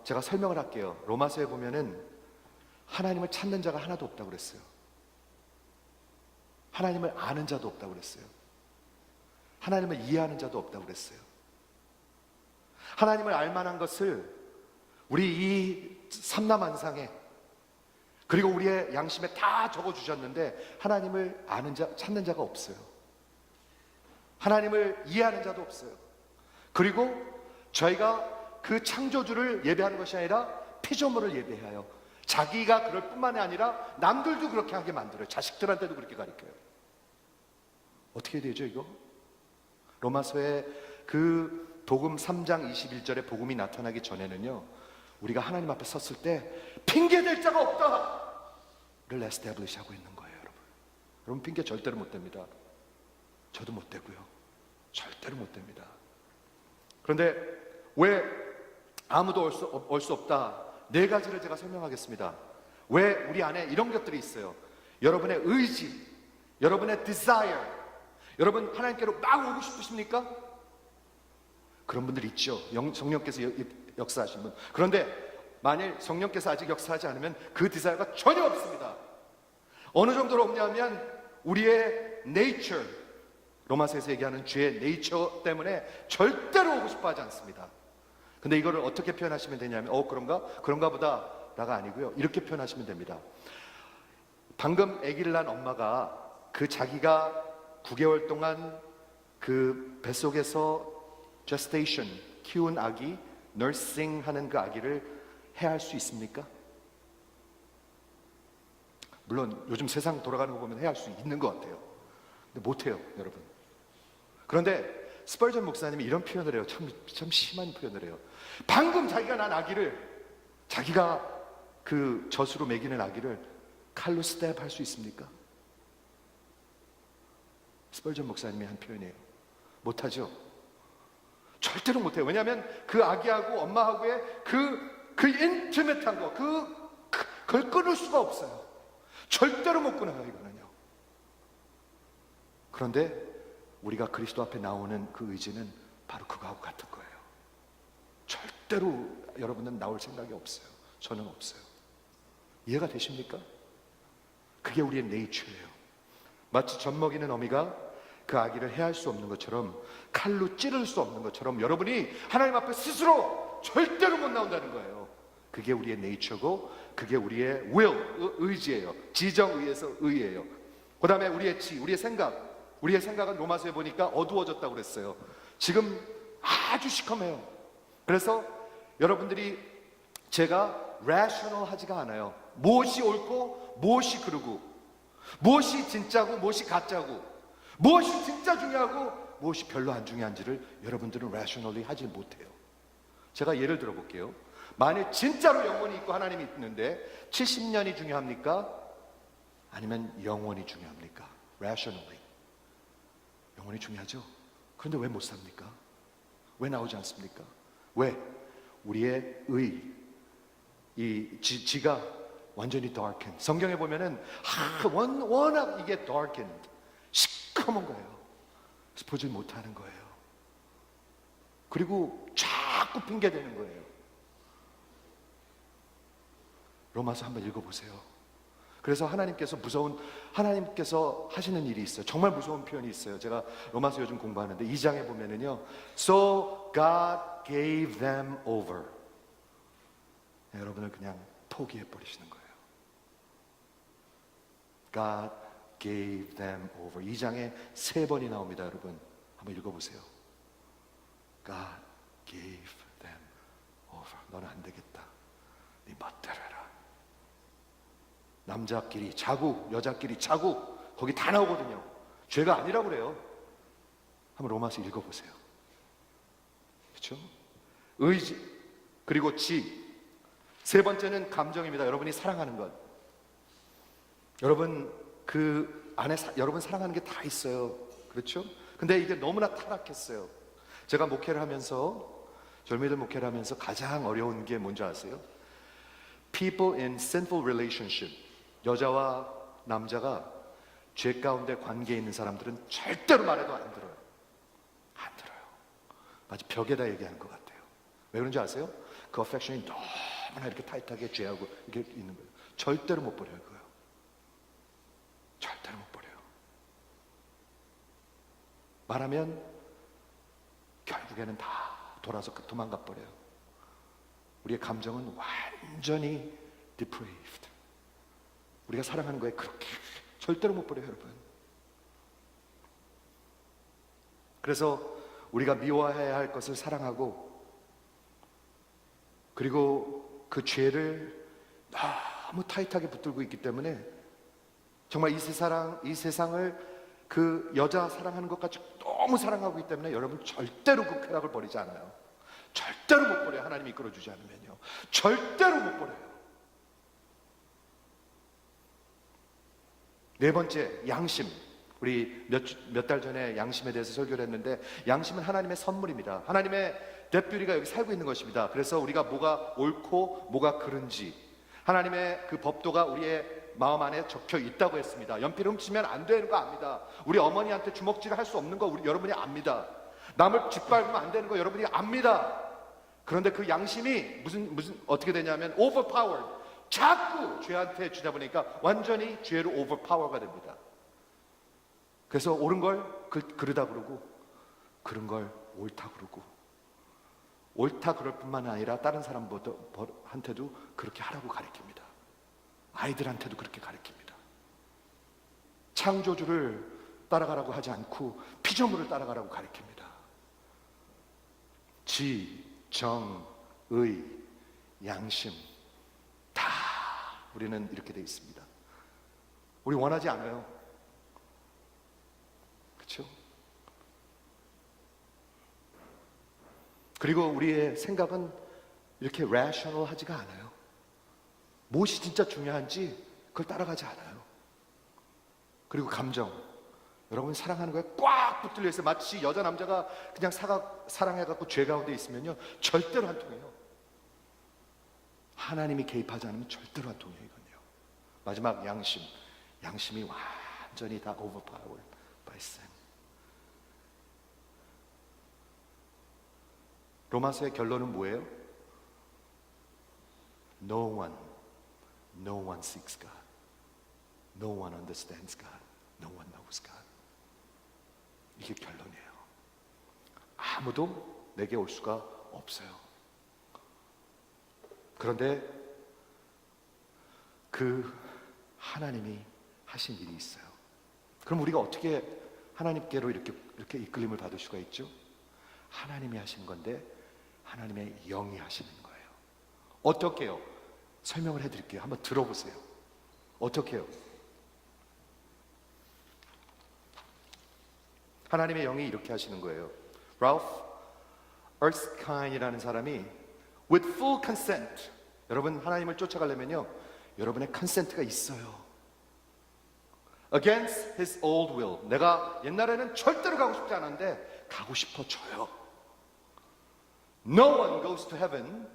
제가 설명을 할게요. 로마서에 보면은 하나님을 찾는 자가 하나도 없다고 그랬어요. 하나님을 아는 자도 없다고 그랬어요. 하나님을 이해하는 자도 없다고 그랬어요. 하나님을 알만한 것을 우리 이 삼라만상에, 그리고 우리의 양심에 다 적어주셨는데, 하나님을 아는 자, 찾는 자가 없어요. 하나님을 이해하는 자도 없어요. 그리고 저희가 그 창조주를 예배하는 것이 아니라 피조물을 예배해요. 자기가 그럴 뿐만이 아니라 남들도 그렇게 하게 만들어요. 자식들한테도 그렇게 가르쳐요. 어떻게 되죠, 이거? 로마서의 그 복음 3장 21절에 복음이 나타나기 전에는요, 우리가 하나님 앞에 섰을 때 핑계댈 자가 없다를 에스태블리시 하고 있는 거예요. 여러분, 핑계 절대로 못 댑니다. 저도 못 대고요. 절대로 못 됩니다. 그런데 왜 아무도 올 수 없다? 네 가지를 제가 설명하겠습니다. 왜 우리 안에 이런 것들이 있어요? 여러분의 의지, 여러분의 desire. 여러분, 하나님께로 막 오고 싶으십니까? 그런 분들 있죠. 성령께서 역사하신 분. 그런데 만일 성령께서 아직 역사하지 않으면 그 디자이어가 전혀 없습니다. 어느 정도로 없냐면, 우리의 nature, 로마서에서 얘기하는 주의 네이처 때문에 절대로 오고 싶어 하지 않습니다. 근데 이거를 어떻게 표현하시면 되냐면, 그런가 보다 라가 아니고요, 이렇게 표현하시면 됩니다. 방금 아기를 낳은 엄마가 그 자기가 9개월 동안 그 뱃속에서 gestation, 키운 아기, nursing 하는 그 아기를 해할 수 있습니까? 물론 요즘 세상 돌아가는 거 보면 해할 수 있는 것 같아요. 근데 못해요, 여러분. 그런데 스펄전 목사님이 이런 표현을 해요. 참 심한 표현을 해요. 방금 자기가 낳은 아기를, 자기가 그 젖으로 먹이는 아기를 칼로 스텝 할 수 있습니까? 스펄전 목사님이 한 표현이에요. 못하죠. 절대로 못해요. 왜냐하면 그 아기하고 엄마하고의 그 인티메트한 거, 그걸 끊을 수가 없어요. 절대로 못 끊어요, 이거는요. 그런데 우리가 그리스도 앞에 나오는 그 의지는 바로 그거하고 같은 거예요. 절대로 여러분은 나올 생각이 없어요. 저는 없어요. 이해가 되십니까? 그게 우리의 네이처예요. 마치 젖 먹이는 어미가 그 아기를 해할 수 없는 것처럼, 칼로 찌를 수 없는 것처럼, 여러분이 하나님 앞에 스스로 절대로 못 나온다는 거예요. 그게 우리의 네이처고, 그게 우리의 will, 의지예요. 지정의에서 의예요. 그 다음에 우리의 우리의 생각은 로마서에 보니까 어두워졌다고 그랬어요. 지금 아주 시커매요. 그래서 여러분들이, 제가 rational 하지가 않아요. 무엇이 옳고 무엇이 그르고, 무엇이 진짜고 무엇이 가짜고, 무엇이 진짜 중요하고 무엇이 별로 안 중요한지를 여러분들은 rationally 하지 못해요. 제가 예를 들어 볼게요. 만일 진짜로 영혼이 있고 하나님이 있는데 70년이 중요합니까? 아니면 영혼이 중요합니까? rationally. 영혼이 중요하죠. 그런데 왜 못 삽니까? 왜 나오지 않습니까? 왜? 우리의 지가 완전히 darkened. 성경에 보면은 워낙 이게 darkened, 시커먼 거예요. 그래서 보지 못하는 거예요. 그리고 자꾸 핑계대는 거예요. 로마서 한번 읽어보세요. 그래서 하나님께서 하시는 일이 있어요. 정말 무서운 표현이 있어요. 제가 로마서 요즘 공부하는데 2장에 보면은요, So God gave them over. 여러분을 그냥 포기해 버리시는 거예요. God gave them over. 2장에 3번이 나옵니다. 여러분 한번 읽어보세요. God gave them over. 너는 안 되겠다. 네 멋대로 해라. 남자끼리 자국, 여자끼리 자국, 거기 다 나오거든요. 죄가 아니라고 그래요. 한번 로마서 읽어보세요. 그렇죠? 의지, 그리고 지. 3번째는 감정입니다. 여러분이 사랑하는 것. 여러분 그 안에 여러분 사랑하는 게 다 있어요. 그렇죠? 근데 이게 너무나 타락했어요. 제가 목회를 하면서, 젊은이들 목회를 하면서 가장 어려운 게 뭔지 아세요? People in sinful relationship. 여자와 남자가 죄 가운데 관계에 있는 사람들은 절대로 말해도 안 들어요. 안 들어요. 마치 벽에다 얘기하는 것 같아요. 왜 그런지 아세요? 그 어펙션이 너무나 이렇게 타이트하게 죄하고 이렇게 있는 거예요. 절대로 못 버려요, 그거요. 절대로 못 버려요. 말하면 결국에는 다 돌아서 도망가 버려요. 우리의 감정은 완전히 depraved. 우리가 사랑하는 거에 그렇게 절대로 못 버려요, 여러분. 그래서 우리가 미워해야 할 것을 사랑하고, 그리고 그 죄를 너무 타이트하게 붙들고 있기 때문에 정말 이 세상을 그 여자 사랑하는 것까지 너무 사랑하고 있기 때문에 여러분 절대로 그 쾌락을 버리지 않아요. 절대로 못 버려요. 하나님이 이끌어주지 않으면요. 절대로 못 버려요. 4번째, 양심. 우리 몇 달 전에 양심에 대해서 설교를 했는데, 양심은 하나님의 선물입니다. 하나님의 deputy가 여기 살고 있는 것입니다. 그래서 우리가 뭐가 옳고 뭐가 그른지 하나님의 그 법도가 우리의 마음 안에 적혀 있다고 했습니다. 연필 훔치면 안 되는 거 압니다. 우리 어머니한테 주먹질을 할 수 없는 거 여러분이 압니다. 남을 짓밟으면 안 되는 거 여러분이 압니다. 그런데 그 양심이 무슨 어떻게 되냐면 overpowered. 자꾸 죄한테 주다 보니까 완전히 죄로 overpower가 됩니다. 그래서 옳은 걸 그르다 그러고, 그른 걸 옳다 그러고, 옳다 그럴 뿐만 아니라 다른 사람한테도 그렇게 하라고 가르칩니다. 아이들한테도 그렇게 가르칩니다. 창조주를 따라가라고 하지 않고 피조물을 따라가라고 가르칩니다. 지, 정, 의, 양심 다 우리는 이렇게 돼 있습니다. 우리 원하지 않아요. 그렇죠? 그리고 우리의 생각은 이렇게 rational 하지가 않아요. 무엇이 진짜 중요한지 그걸 따라가지 않아요. 그리고 감정. 여러분 사랑하는 거에 꽉 붙들려 있어요. 마치 여자 남자가 그냥 사랑해갖고 죄 가운데 있으면요 절대로 안 통해요. 하나님이 개입하지 않으면 절대로 안 통해요. 이건요. 마지막 양심. 양심이 완전히 다 overpowered by sin. 로마서의 결론은 뭐예요? No one seeks God. No one understands God. No one knows God. 이게 결론이에요. 아무도 내게 올 수가 없어요. 그런데 그 하나님이 하신 일이 있어요. 그럼 우리가 어떻게 하나님께로 이렇게 이끌림을 받을 수가 있죠? 하나님이 하신 건데 하나님의 영이 하시는 거예요. 어떻게 해요? 설명을 해드릴게요. 한번 들어보세요. 어떻게 해요? 하나님의 영이 이렇게 하시는 거예요. Ralph Erskine이라는 사람이 with full consent, 여러분 하나님을 쫓아가려면요 여러분의 컨센트가 있어요. Against his old will, 내가 옛날에는 절대로 가고 싶지 않았는데 가고 싶어져요. No one goes to heaven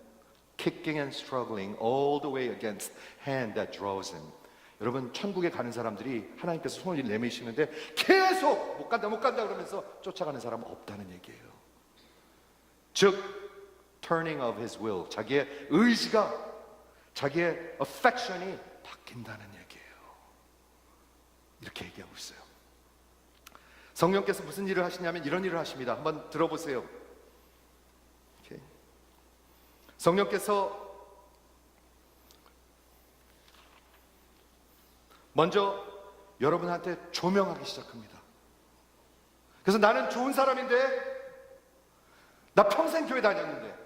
kicking and struggling all the way against hand that draws him. 여러분 천국에 가는 사람들이 하나님께서 손을 내미시는데 계속 못 간다 그러면서 쫓아가는 사람은 없다는 얘기예요. 즉 turning of his will, 자기의 의지가, 자기의 affection이 바뀐다는 얘기예요. 이렇게 얘기하고 있어요. 성령께서 무슨 일을 하시냐면 이런 일을 하십니다. 한번 들어보세요. 오케이. 성령께서 먼저 여러분한테 조명하기 시작합니다. 그래서 나는 좋은 사람인데, 나 평생 교회 다녔는데,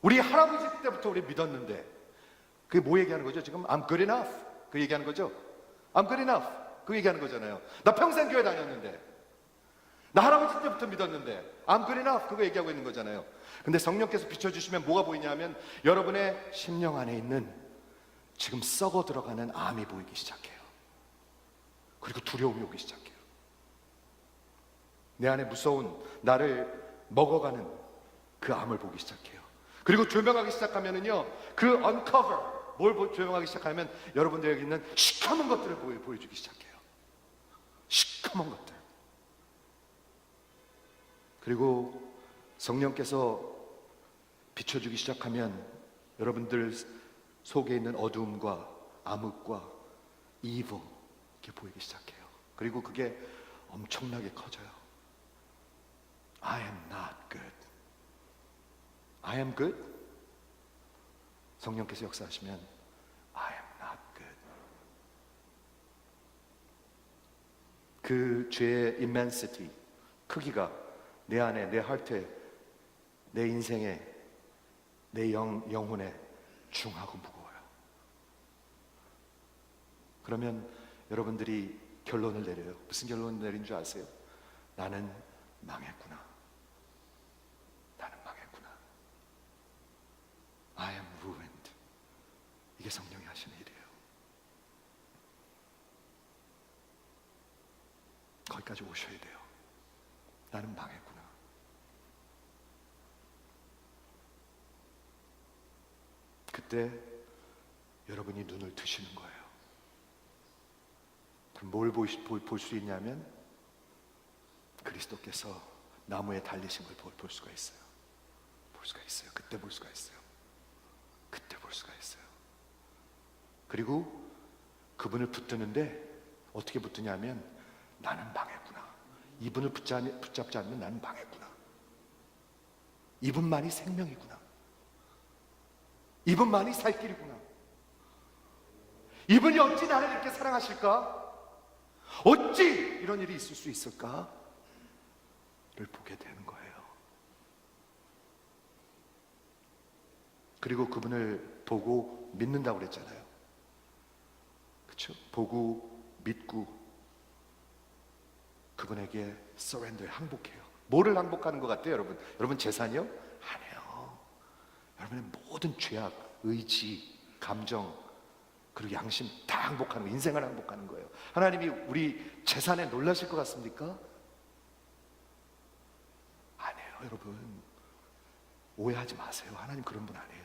우리 할아버지 때부터 우리 믿었는데, 그게 뭐 얘기하는 거죠? 지금 I'm good enough 그 얘기하는 거죠? I'm good enough 그 얘기하는 거잖아요. 나 평생 교회 다녔는데, 나 할아버지 때부터 믿었는데 I'm good enough 그거 얘기하고 있는 거잖아요. 근데 성령께서 비춰주시면 뭐가 보이냐 하면 여러분의 심령 안에 있는 지금 썩어 들어가는 암이 보이기 시작해요. 그리고 두려움이 오기 시작해요. 내 안에 무서운 나를 먹어가는 그 암을 보기 시작해요. 그리고 조명하기 시작하면은요, 그 uncover 뭘 조명하기 시작하면 여러분들에게 있는 시커먼 것들을 보여주기 시작해요. 시커먼 것들. 그리고 성령께서 비춰주기 시작하면 여러분들 속에 있는 어두움과 암흑과 evil 이렇게 보이기 시작해요. 그리고 그게 엄청나게 커져요. I am not good. I am good. 성령께서 역사하시면 I am not good. 그 죄의 immensity, 크기가 내 안에, 내 하트에, 내 인생에, 내 영혼에 중하고 무거워요. 그러면 여러분들이 결론을 내려요. 무슨 결론을 내린 줄 아세요? 나는 망했구나. 나는 망했구나. I am ruined. 이게 성령이 하시는 일이에요. 거기까지 오셔야 돼요. 나는 망했구나. 그때 여러분이 눈을 뜨시는 거예요. 그럼 뭘 볼 수 있냐면 그리스도께서 나무에 달리신 걸 볼 수가 있어요. 볼 수가 있어요. 그때 볼 수가 있어요. 그때 볼 수가 있어요. 그리고 그분을 붙드는데 어떻게 붙드냐면 나는 망했구나. 이분을 붙잡지 않으면 나는 망했구나. 이분만이 생명이구나. 이분만이 살 길이구나. 이분이 어찌 나를 이렇게 사랑하실까? 어찌 이런 일이 있을 수 있을까? 를 보게 되는 거예요. 그리고 그분을 보고 믿는다고 그랬잖아요. 그렇죠? 보고 믿고 그분에게 surrender, 항복해요. 뭐를 항복하는 것 같아요, 여러분? 여러분 재산이요? 아니에요. 여러분의 모든 죄악, 의지, 감정, 그리고 양심 다 항복하는 거예요. 인생을 항복하는 거예요. 하나님이 우리 재산에 놀라실 것 같습니까? 아니에요, 여러분. 오해하지 마세요. 하나님 그런 분 아니에요.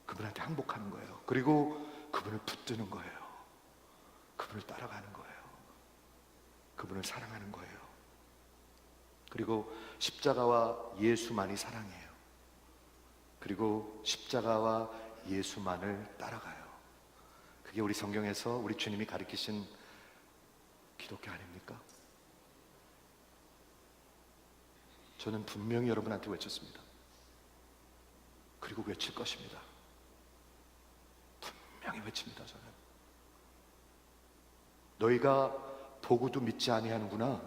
그분한테 항복하는 거예요. 그리고 그분을 붙드는 거예요. 그분을 따라가는 거예요. 그분을 사랑하는 거예요. 그리고 십자가와 예수만이 사랑이에요. 그리고 십자가와 예수만을 따라가요. 그게 우리 성경에서 우리 주님이 가르치신 기독교 아닙니까? 저는 분명히 여러분한테 외쳤습니다. 그리고 외칠 것입니다. 분명히 외칩니다. 저는 너희가 보고도 믿지 아니하는구나,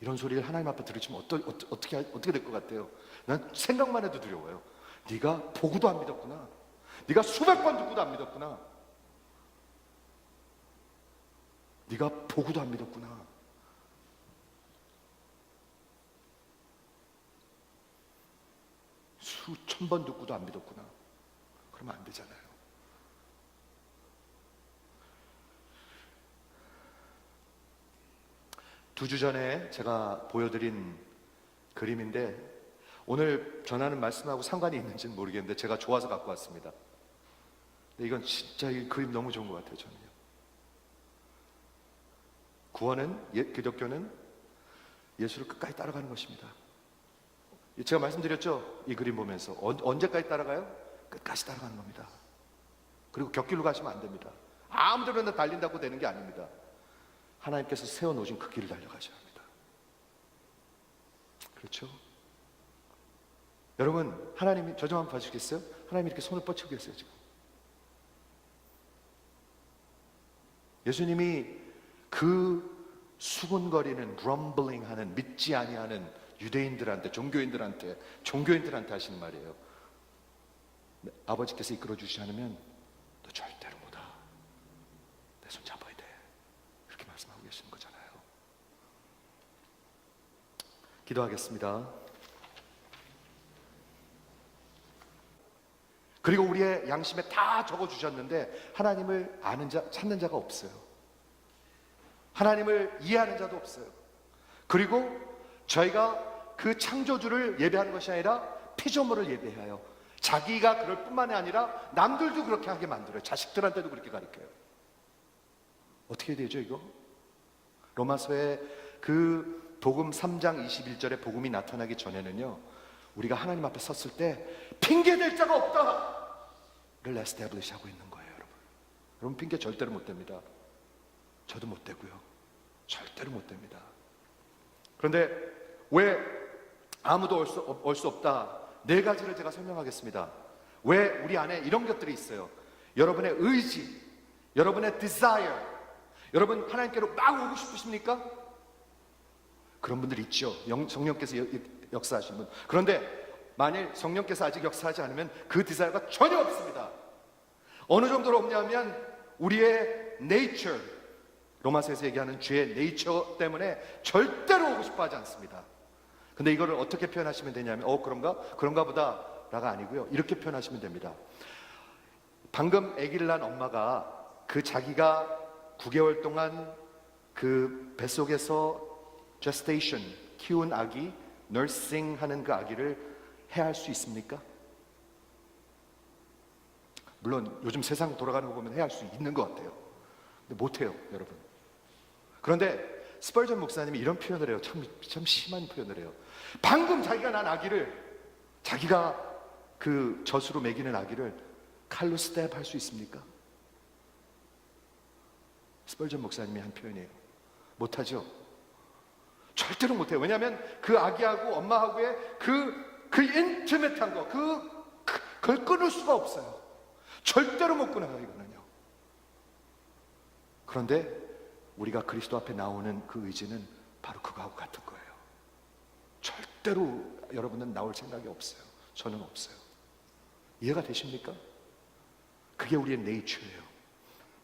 이런 소리를 하나님 앞에 들으시면 어떻게 될 것 같아요? 난 생각만 해도 두려워요. 네가 보고도 안 믿었구나. 네가 수백 번 듣고도 안 믿었구나. 네가 보고도 안 믿었구나. 수천 번 듣고도 안 믿었구나. 그러면 안 되잖아요. 두 주 전에 제가 보여드린 그림인데 오늘 전하는 말씀하고 상관이 있는지는 모르겠는데 제가 좋아서 갖고 왔습니다. 근데 이건 진짜 이 그림 너무 좋은 것 같아요. 저는요. 구원은, 기독교는 예수를 끝까지 따라가는 것입니다. 제가 말씀드렸죠? 이 그림 보면서 언제까지 따라가요? 끝까지 따라가는 겁니다. 그리고 곁길로 가시면 안 됩니다. 아무데나 달린다고 되는 게 아닙니다. 하나님께서 세워놓으신 그 길을 달려가셔야 합니다. 그렇죠? 여러분, 하나님이 저 좀 한번 봐주시겠어요? 하나님이 이렇게 손을 뻗치고 계세요. 지금 예수님이 그 수군거리는 grumbling-하는 믿지 아니하는 유대인들한테, 종교인들한테 하시는 말이에요. 아버지께서 이끌어 주시지 않으면 너 절대로 못와. 내 손 잡아야 돼. 이렇게 말씀하고 계시는 거잖아요. 기도하겠습니다. 그리고 우리의 양심에 다 적어주셨는데 하나님을 아는 자, 찾는 자가 없어요. 하나님을 이해하는 자도 없어요. 그리고 저희가 그 창조주를 예배하는 것이 아니라 피조물을 예배해요. 자기가 그럴 뿐만이 아니라 남들도 그렇게 하게 만들어요. 자식들한테도 그렇게 가르쳐요. 어떻게 되죠 이거? 로마서의 그 복음 3장 21절에 복음이 나타나기 전에는요, 우리가 하나님 앞에 섰을 때 핑계댈 자가 없다를 에스태블리시 하고 있는 거예요. 여러분 핑계 절대로 못 댑니다. 저도 못 대고요. 절대로 못 됩니다. 그런데 왜 아무도 올 수 없다? 네 가지를 제가 설명하겠습니다. 왜 우리 안에 이런 것들이 있어요? 여러분의 의지, 여러분의 desire, 여러분 하나님께로 막 오고 싶으십니까? 그런 분들 있죠. 성령께서 역사하신 분. 그런데 만일 성령께서 아직 역사하지 않으면 그 디자이어가 전혀 없습니다. 어느 정도로 없냐면 우리의 nature, 로마서에서 얘기하는 죄의 네이처 때문에 절대로 오고 싶어 하지 않습니다. 근데 이거를 어떻게 표현하시면 되냐면 그런가 보다 라가 아니고요, 이렇게 표현하시면 됩니다. 방금 아기를 낳은 엄마가 그 자기가 9개월 동안 그 뱃속에서 gestation, 키운 아기, nursing 하는 그 아기를 해할 수 있습니까? 물론 요즘 세상 돌아가는 거 보면 해할 수 있는 것 같아요. 근데 못해요, 여러분. 그런데 스펄전 목사님이 이런 표현을 해요. 참 심한 표현을 해요. 방금 자기가 낳은 아기를, 자기가 그 젖으로 먹이는 아기를 칼로 스텝 할 수 있습니까? 스펄전 목사님이 한 표현이에요. 못하죠? 절대로 못해요. 왜냐하면 그 아기하고 엄마하고의 그 인티메트한 거, 그걸 끊을 수가 없어요. 절대로 못 끊어요, 이거는요. 그런데 우리가 그리스도 앞에 나오는 그 의지는 바로 그거하고 같은 거예요. 절대로 여러분은 나올 생각이 없어요. 저는 없어요. 이해가 되십니까? 그게 우리의 네이처예요.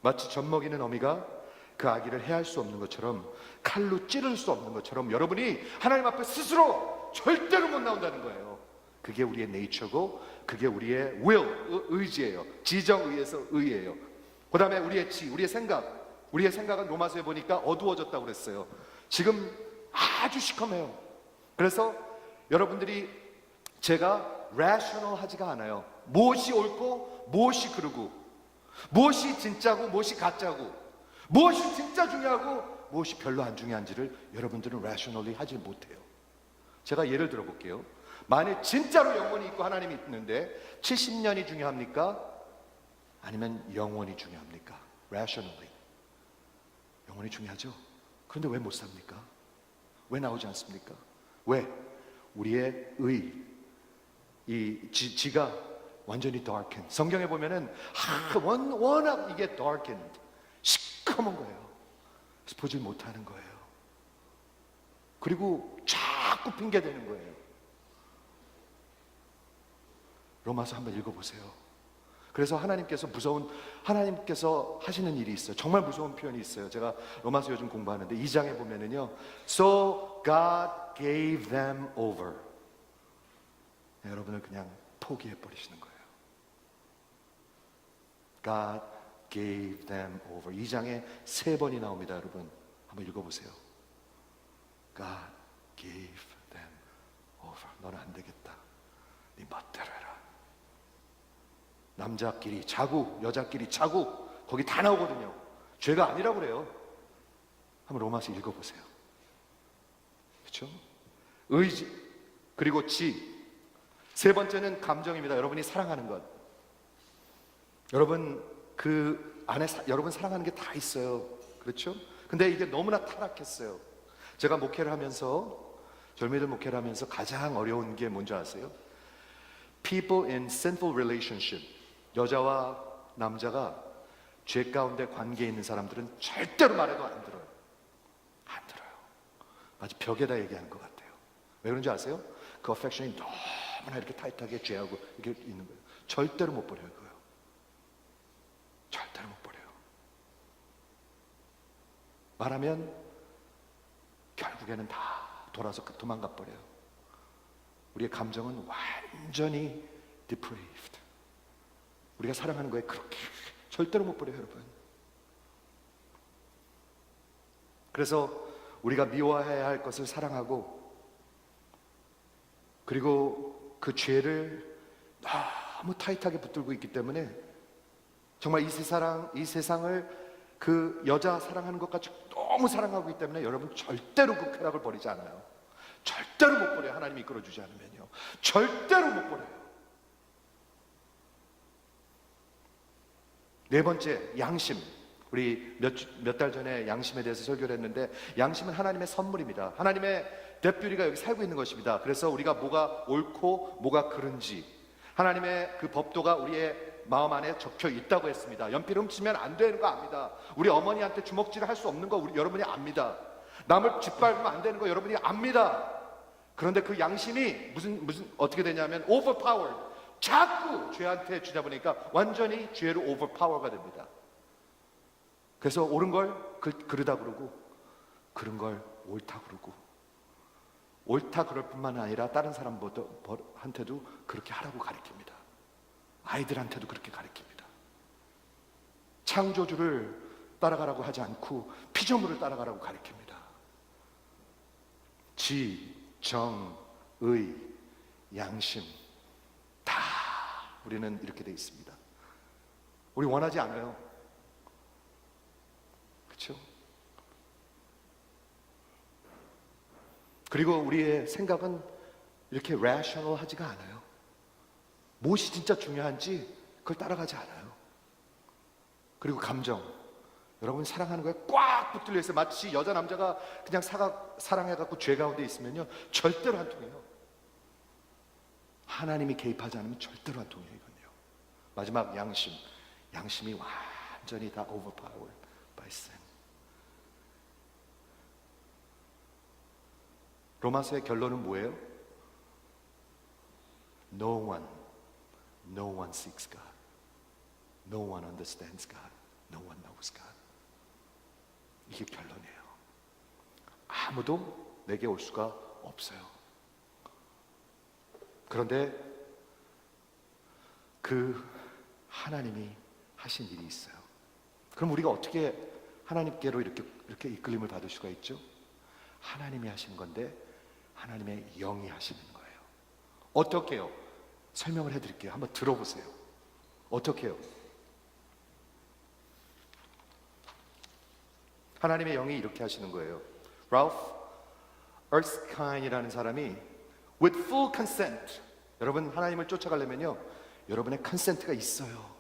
마치 젖 먹이는 어미가 그 아기를 해할 수 없는 것처럼, 칼로 찌를 수 없는 것처럼 여러분이 하나님 앞에 스스로 절대로 못 나온다는 거예요. 그게 우리의 네이처고, 그게 우리의 의지예요. 지정의에서 의예요. 그 다음에 우리의 우리의 생각은 로마서에 보니까 어두워졌다고 그랬어요. 지금 아주 시커매요. 그래서 여러분들이, 제가 rational 하지가 않아요. 무엇이 옳고 무엇이 그르고, 무엇이 진짜고 무엇이 가짜고, 무엇이 진짜 중요하고 무엇이 별로 안 중요한지를 여러분들은 rationally 하지 못해요. 제가 예를 들어 볼게요. 만약 진짜로 영혼이 있고 하나님이 있는데 70년이 중요합니까? 아니면 영원이 중요합니까? rationally. 영혼이 중요하죠? 그런데 왜 못 삽니까? 왜 나오지 않습니까? 왜? 우리의 지가 완전히 darkened. 성경에 보면은 워낙 이게 darkened, 시커먼 거예요. 보질 못하는 거예요. 그리고 자꾸 핑계대는 거예요. 로마서 한번 읽어보세요. 그래서 하나님께서 하시는 일이 있어요. 정말 무서운 표현이 있어요. 제가 로마서 요즘 공부하는데 2장에 보면은요, So God gave them over. 네, 여러분을 그냥 포기해 버리시는 거예요. God gave them over. 2장에 3번이 나옵니다. 여러분 한번 읽어보세요. God gave them over. 너는 안 되겠다. 네 멋대로 해라. 남자끼리 자고 여자끼리 자고 거기 다 나오거든요. 죄가 아니라고 그래요. 한번 로마서 읽어보세요. 그렇죠? 의지, 그리고 세 번째는 감정입니다. 여러분이 사랑하는 것. 여러분 그 안에 여러분 사랑하는 게 다 있어요. 그렇죠? 근데 이게 너무나 타락했어요. 제가 목회를 하면서, 젊이들 목회를 하면서 가장 어려운 게 뭔지 아세요? People in sinful relationship. 여자와 남자가 죄 가운데 관계에 있는 사람들은 절대로 말해도 안 들어요. 안 들어요. 마치 벽에다 얘기하는 것 같아요. 왜 그런지 아세요? 그 어펙션이 너무나 이렇게 타이트하게 죄하고 이렇게 있는 거예요. 절대로 못 버려요, 그거요. 절대로 못 버려요. 말하면 결국에는 다 돌아서 도망가 버려요. 우리의 감정은 완전히 depraved. 우리가 사랑하는 거에 그렇게 절대로 못 버려요, 여러분. 그래서 우리가 미워해야 할 것을 사랑하고, 그리고 그 죄를 너무 타이트하게 붙들고 있기 때문에 정말 이 세상을 그 여자 사랑하는 것 같이 너무 사랑하고 있기 때문에 여러분 절대로 그 쾌락을 버리지 않아요. 절대로 못 버려요. 하나님이 이끌어주지 않으면요. 절대로 못 버려요. 네 번째, 양심. 우리 몇 달 전에 양심에 대해서 설교를 했는데, 양심은 하나님의 선물입니다. 하나님의 deputy가 여기 살고 있는 것입니다. 그래서 우리가 뭐가 옳고 뭐가 그른지 하나님의 그 법도가 우리의 마음 안에 적혀 있다고 했습니다. 연필 훔치면 안 되는 거 압니다. 우리 어머니한테 주먹질을 할 수 없는 거 여러분이 압니다. 남을 짓밟으면 안 되는 거 여러분이 압니다. 그런데 그 양심이 무슨 어떻게 되냐면 overpowered. 자꾸 죄한테 주다 보니까 완전히 죄로 overpower가 됩니다. 그래서 옳은 걸 그르다 그러고, 그른 걸 옳다 그러고, 옳다 그럴 뿐만 아니라 다른 사람한테도 그렇게 하라고 가르칩니다. 아이들한테도 그렇게 가르칩니다. 창조주를 따라가라고 하지 않고 피조물을 따라가라고 가르칩니다. 지, 정, 의, 양심 다 우리는 이렇게 돼 있습니다. 우리 원하지 않아요. 그렇죠? 그리고 우리의 생각은 이렇게 rational 하지가 않아요. 무엇이 진짜 중요한지 그걸 따라가지 않아요. 그리고 감정, 여러분 사랑하는 거에 꽉 붙들려 있어요. 마치 여자 남자가 그냥 사랑해갖고 죄 가운데 있으면요 절대로 안 통해요. 하나님이 개입하지 않으면 절대로 안 통해요. 이건요. 마지막 양심이 완전히 다 overpowered by sin. 로마서의 결론은 뭐예요? No one seeks God. No one understands God. No one knows God. 이게 결론이에요. 아무도 내게 올 수가 없어요. 그런데 그 하나님이 하신 일이 있어요. 그럼 우리가 어떻게 하나님께로 이렇게 이끌림을 받을 수가 있죠? 하나님이 하신 건데 하나님의 영이 하시는 거예요. 어떻게 해요? 설명을 해드릴게요. 한번 들어보세요. 어떻게 해요? 하나님의 영이 이렇게 하시는 거예요. Ralph Erskine이라는 사람이 with full consent, 여러분 하나님을 쫓아가려면요 여러분의 컨센트가 있어요.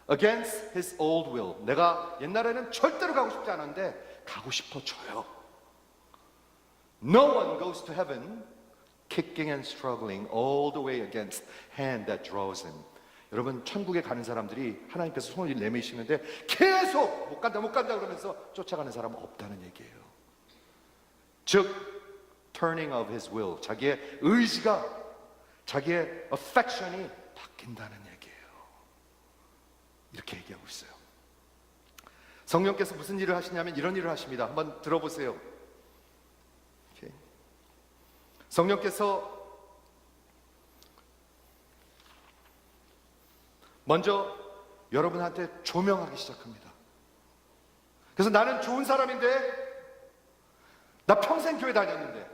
Against his old will, 내가 옛날에는 절대로 가고 싶지 않았는데 가고 싶어져요. No one goes to heaven kicking and struggling all the way against hand that draws him. 여러분 천국에 가는 사람들이 하나님께서 손을 내미시는데 계속 못 간다 그러면서 쫓아가는 사람은 없다는 얘기예요. 즉 turning of his will, 자기의 의지가, 자기의 affection이 바뀐다는 얘기예요. 이렇게 얘기하고 있어요. 성령께서 무슨 일을 하시냐면 이런 일을 하십니다. 한번 들어보세요. Okay. 성령께서 먼저 여러분한테 조명하기 시작합니다. 그래서 나는 좋은 사람인데, 나 평생 교회 다녔는데,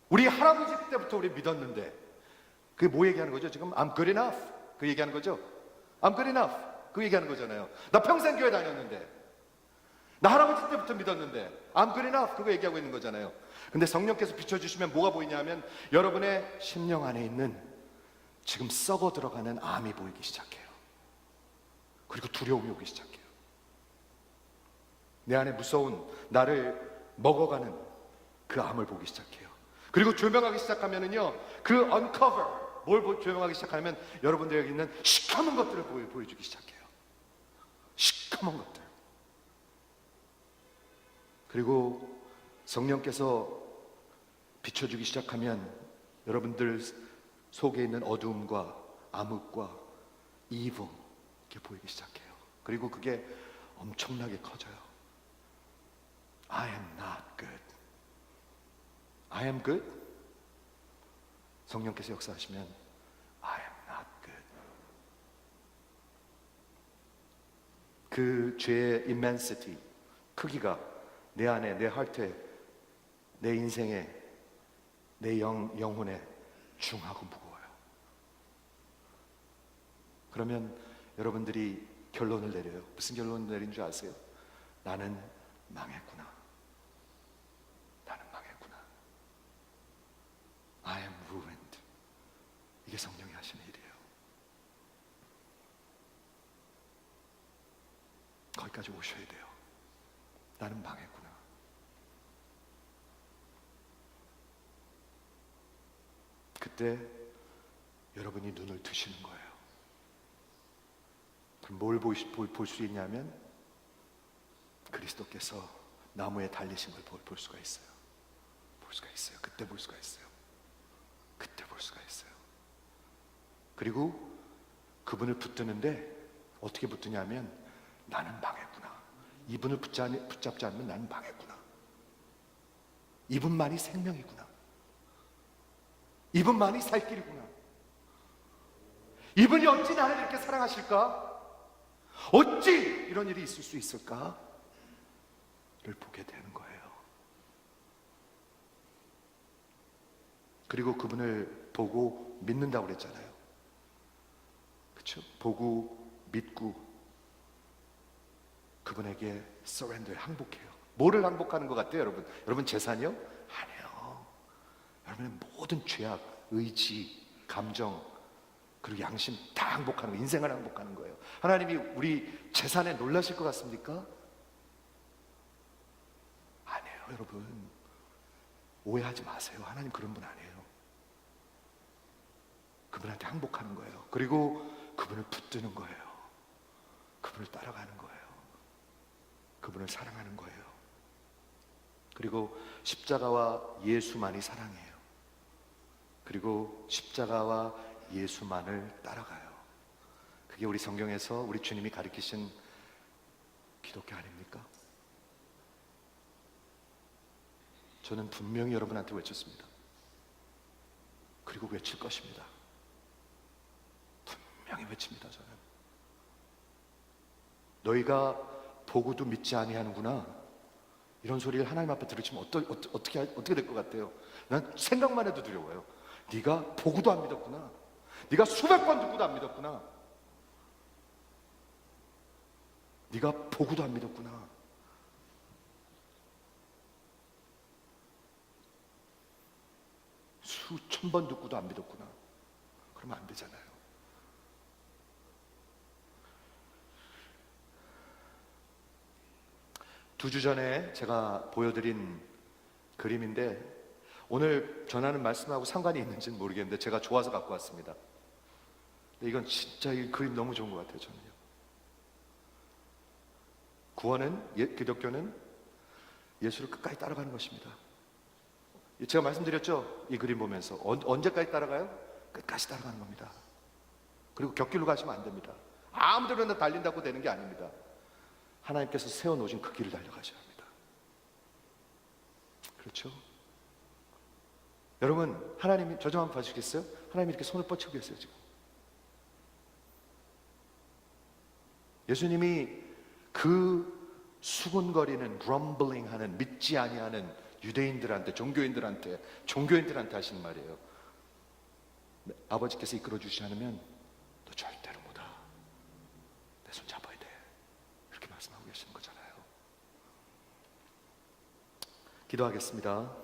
우리 할아버지 때부터 우리 믿었는데, 그게 뭐 얘기하는 거죠? 지금 I'm good enough 그 얘기하는 거죠? I'm good enough 그 얘기하는 거잖아요. 나 평생 교회 다녔는데, 나 할아버지 때부터 믿었는데 I'm good enough 그거 얘기하고 있는 거잖아요. 근데 성령께서 비춰주시면 뭐가 보이냐면 여러분의 심령 안에 있는 지금 썩어 들어가는 암이 보이기 시작해요. 그리고 두려움이 오기 시작해요. 내 안에 무서운 나를 먹어가는 그 암을 보기 시작해요. 그리고 조명하기 시작하면은요 그 uncover, 뭘 조명하기 시작하면 여러분들에게 있는 시커먼 것들을 보여주기 시작해요. 시커먼 것들. 그리고 성령께서 비춰주기 시작하면 여러분들 속에 있는 어두움과 암흑과 evil 이렇게 보이기 시작해요. 그리고 그게 엄청나게 커져요. I am not good. I am good. 성령께서 역사하시면 I am not good. 그 죄의 immensity, 크기가 내 안에, 내 하트에, 내 인생에, 내 영혼에 중하고 무거워요. 그러면 여러분들이 결론을 내려요. 무슨 결론을 내린 줄 아세요? 나는 망했구나. 나는 망했구나. I am ruined. 이게 성령이 하시는 일이에요. 거기까지 오셔야 돼요. 나는 망했구나. 그때 여러분이 눈을 뜨시는 거예요. 그럼 뭘 볼 수 있냐면 그리스도께서 나무에 달리신 걸 볼 수가 있어요. 볼 수가 있어요. 그때 볼 수가 있어요. 그때 볼 수가 있어요. 그리고 그분을 붙드는데 어떻게 붙드냐면 나는 망했구나. 이분을 붙잡지 않으면 나는 망했구나. 이분만이 생명이구나. 이분만이 살 길이구나. 이분이 어찌 나를 이렇게 사랑하실까? 어찌 이런 일이 있을 수 있을까? 를 보게 되는 거예요. 그리고 그분을 보고 믿는다고 그랬잖아요. 그렇죠? 보고 믿고 그분에게 surrender, 항복해요. 뭐를 항복하는 것 같아요, 여러분? 여러분 재산이요? 아니에요. 여러분의 모든 죄악, 의지, 감정, 그리고 양심 다 항복하는 거예요. 인생을 항복하는 거예요. 하나님이 우리 재산에 놀라실 것 같습니까? 아니에요, 여러분. 오해하지 마세요. 하나님 그런 분 아니에요. 그분한테 항복하는 거예요. 그리고 그분을 붙드는 거예요. 그분을 따라가는 거예요. 그분을 사랑하는 거예요. 그리고 십자가와 예수만이 사랑이에요. 그리고 십자가와 예수만을 따라가요. 그게 우리 성경에서 우리 주님이 가르치신 기독교 아닙니까? 저는 분명히 여러분한테 외쳤습니다. 그리고 외칠 것입니다. 분명히 외칩니다. 저는 너희가 보고도 믿지 아니하는구나, 이런 소리를 하나님 앞에 들으시면 어떻게 될 것 같아요? 난 생각만 해도 두려워요. 네가 보고도 안 믿었구나. 네가 수백 번 듣고도 안 믿었구나. 네가 보고도 안 믿었구나. 수천 번 듣고도 안 믿었구나. 그러면 안 되잖아요. 두 주 전에 제가 보여드린 그림인데 오늘 전하는 말씀하고 상관이 있는지는 모르겠는데 제가 좋아서 갖고 왔습니다. 근데 이건 진짜 이 그림 너무 좋은 것 같아요. 저는요. 구원은, 기독교는 예수를 끝까지 따라가는 것입니다. 제가 말씀드렸죠? 이 그림 보면서 언제까지 따라가요? 끝까지 따라가는 겁니다. 그리고 곁길로 가시면 안 됩니다. 아무데나 달린다고 되는 게 아닙니다. 하나님께서 세워놓으신 그 길을 달려가셔야 합니다. 그렇죠? 여러분, 하나님이 저 좀 한번 봐주시겠어요? 하나님이 이렇게 손을 뻗치고 계세요 지금. 예수님이 그 수군거리는 grumbling 하는, 믿지 아니하는 유대인들한테, 종교인들한테 하시는 말이에요. 아버지께서 이끌어 주시지 않으면 너 절대로 못 와. 내 손 잡아야 돼. 이렇게 말씀하고 계시는 거잖아요. 기도하겠습니다.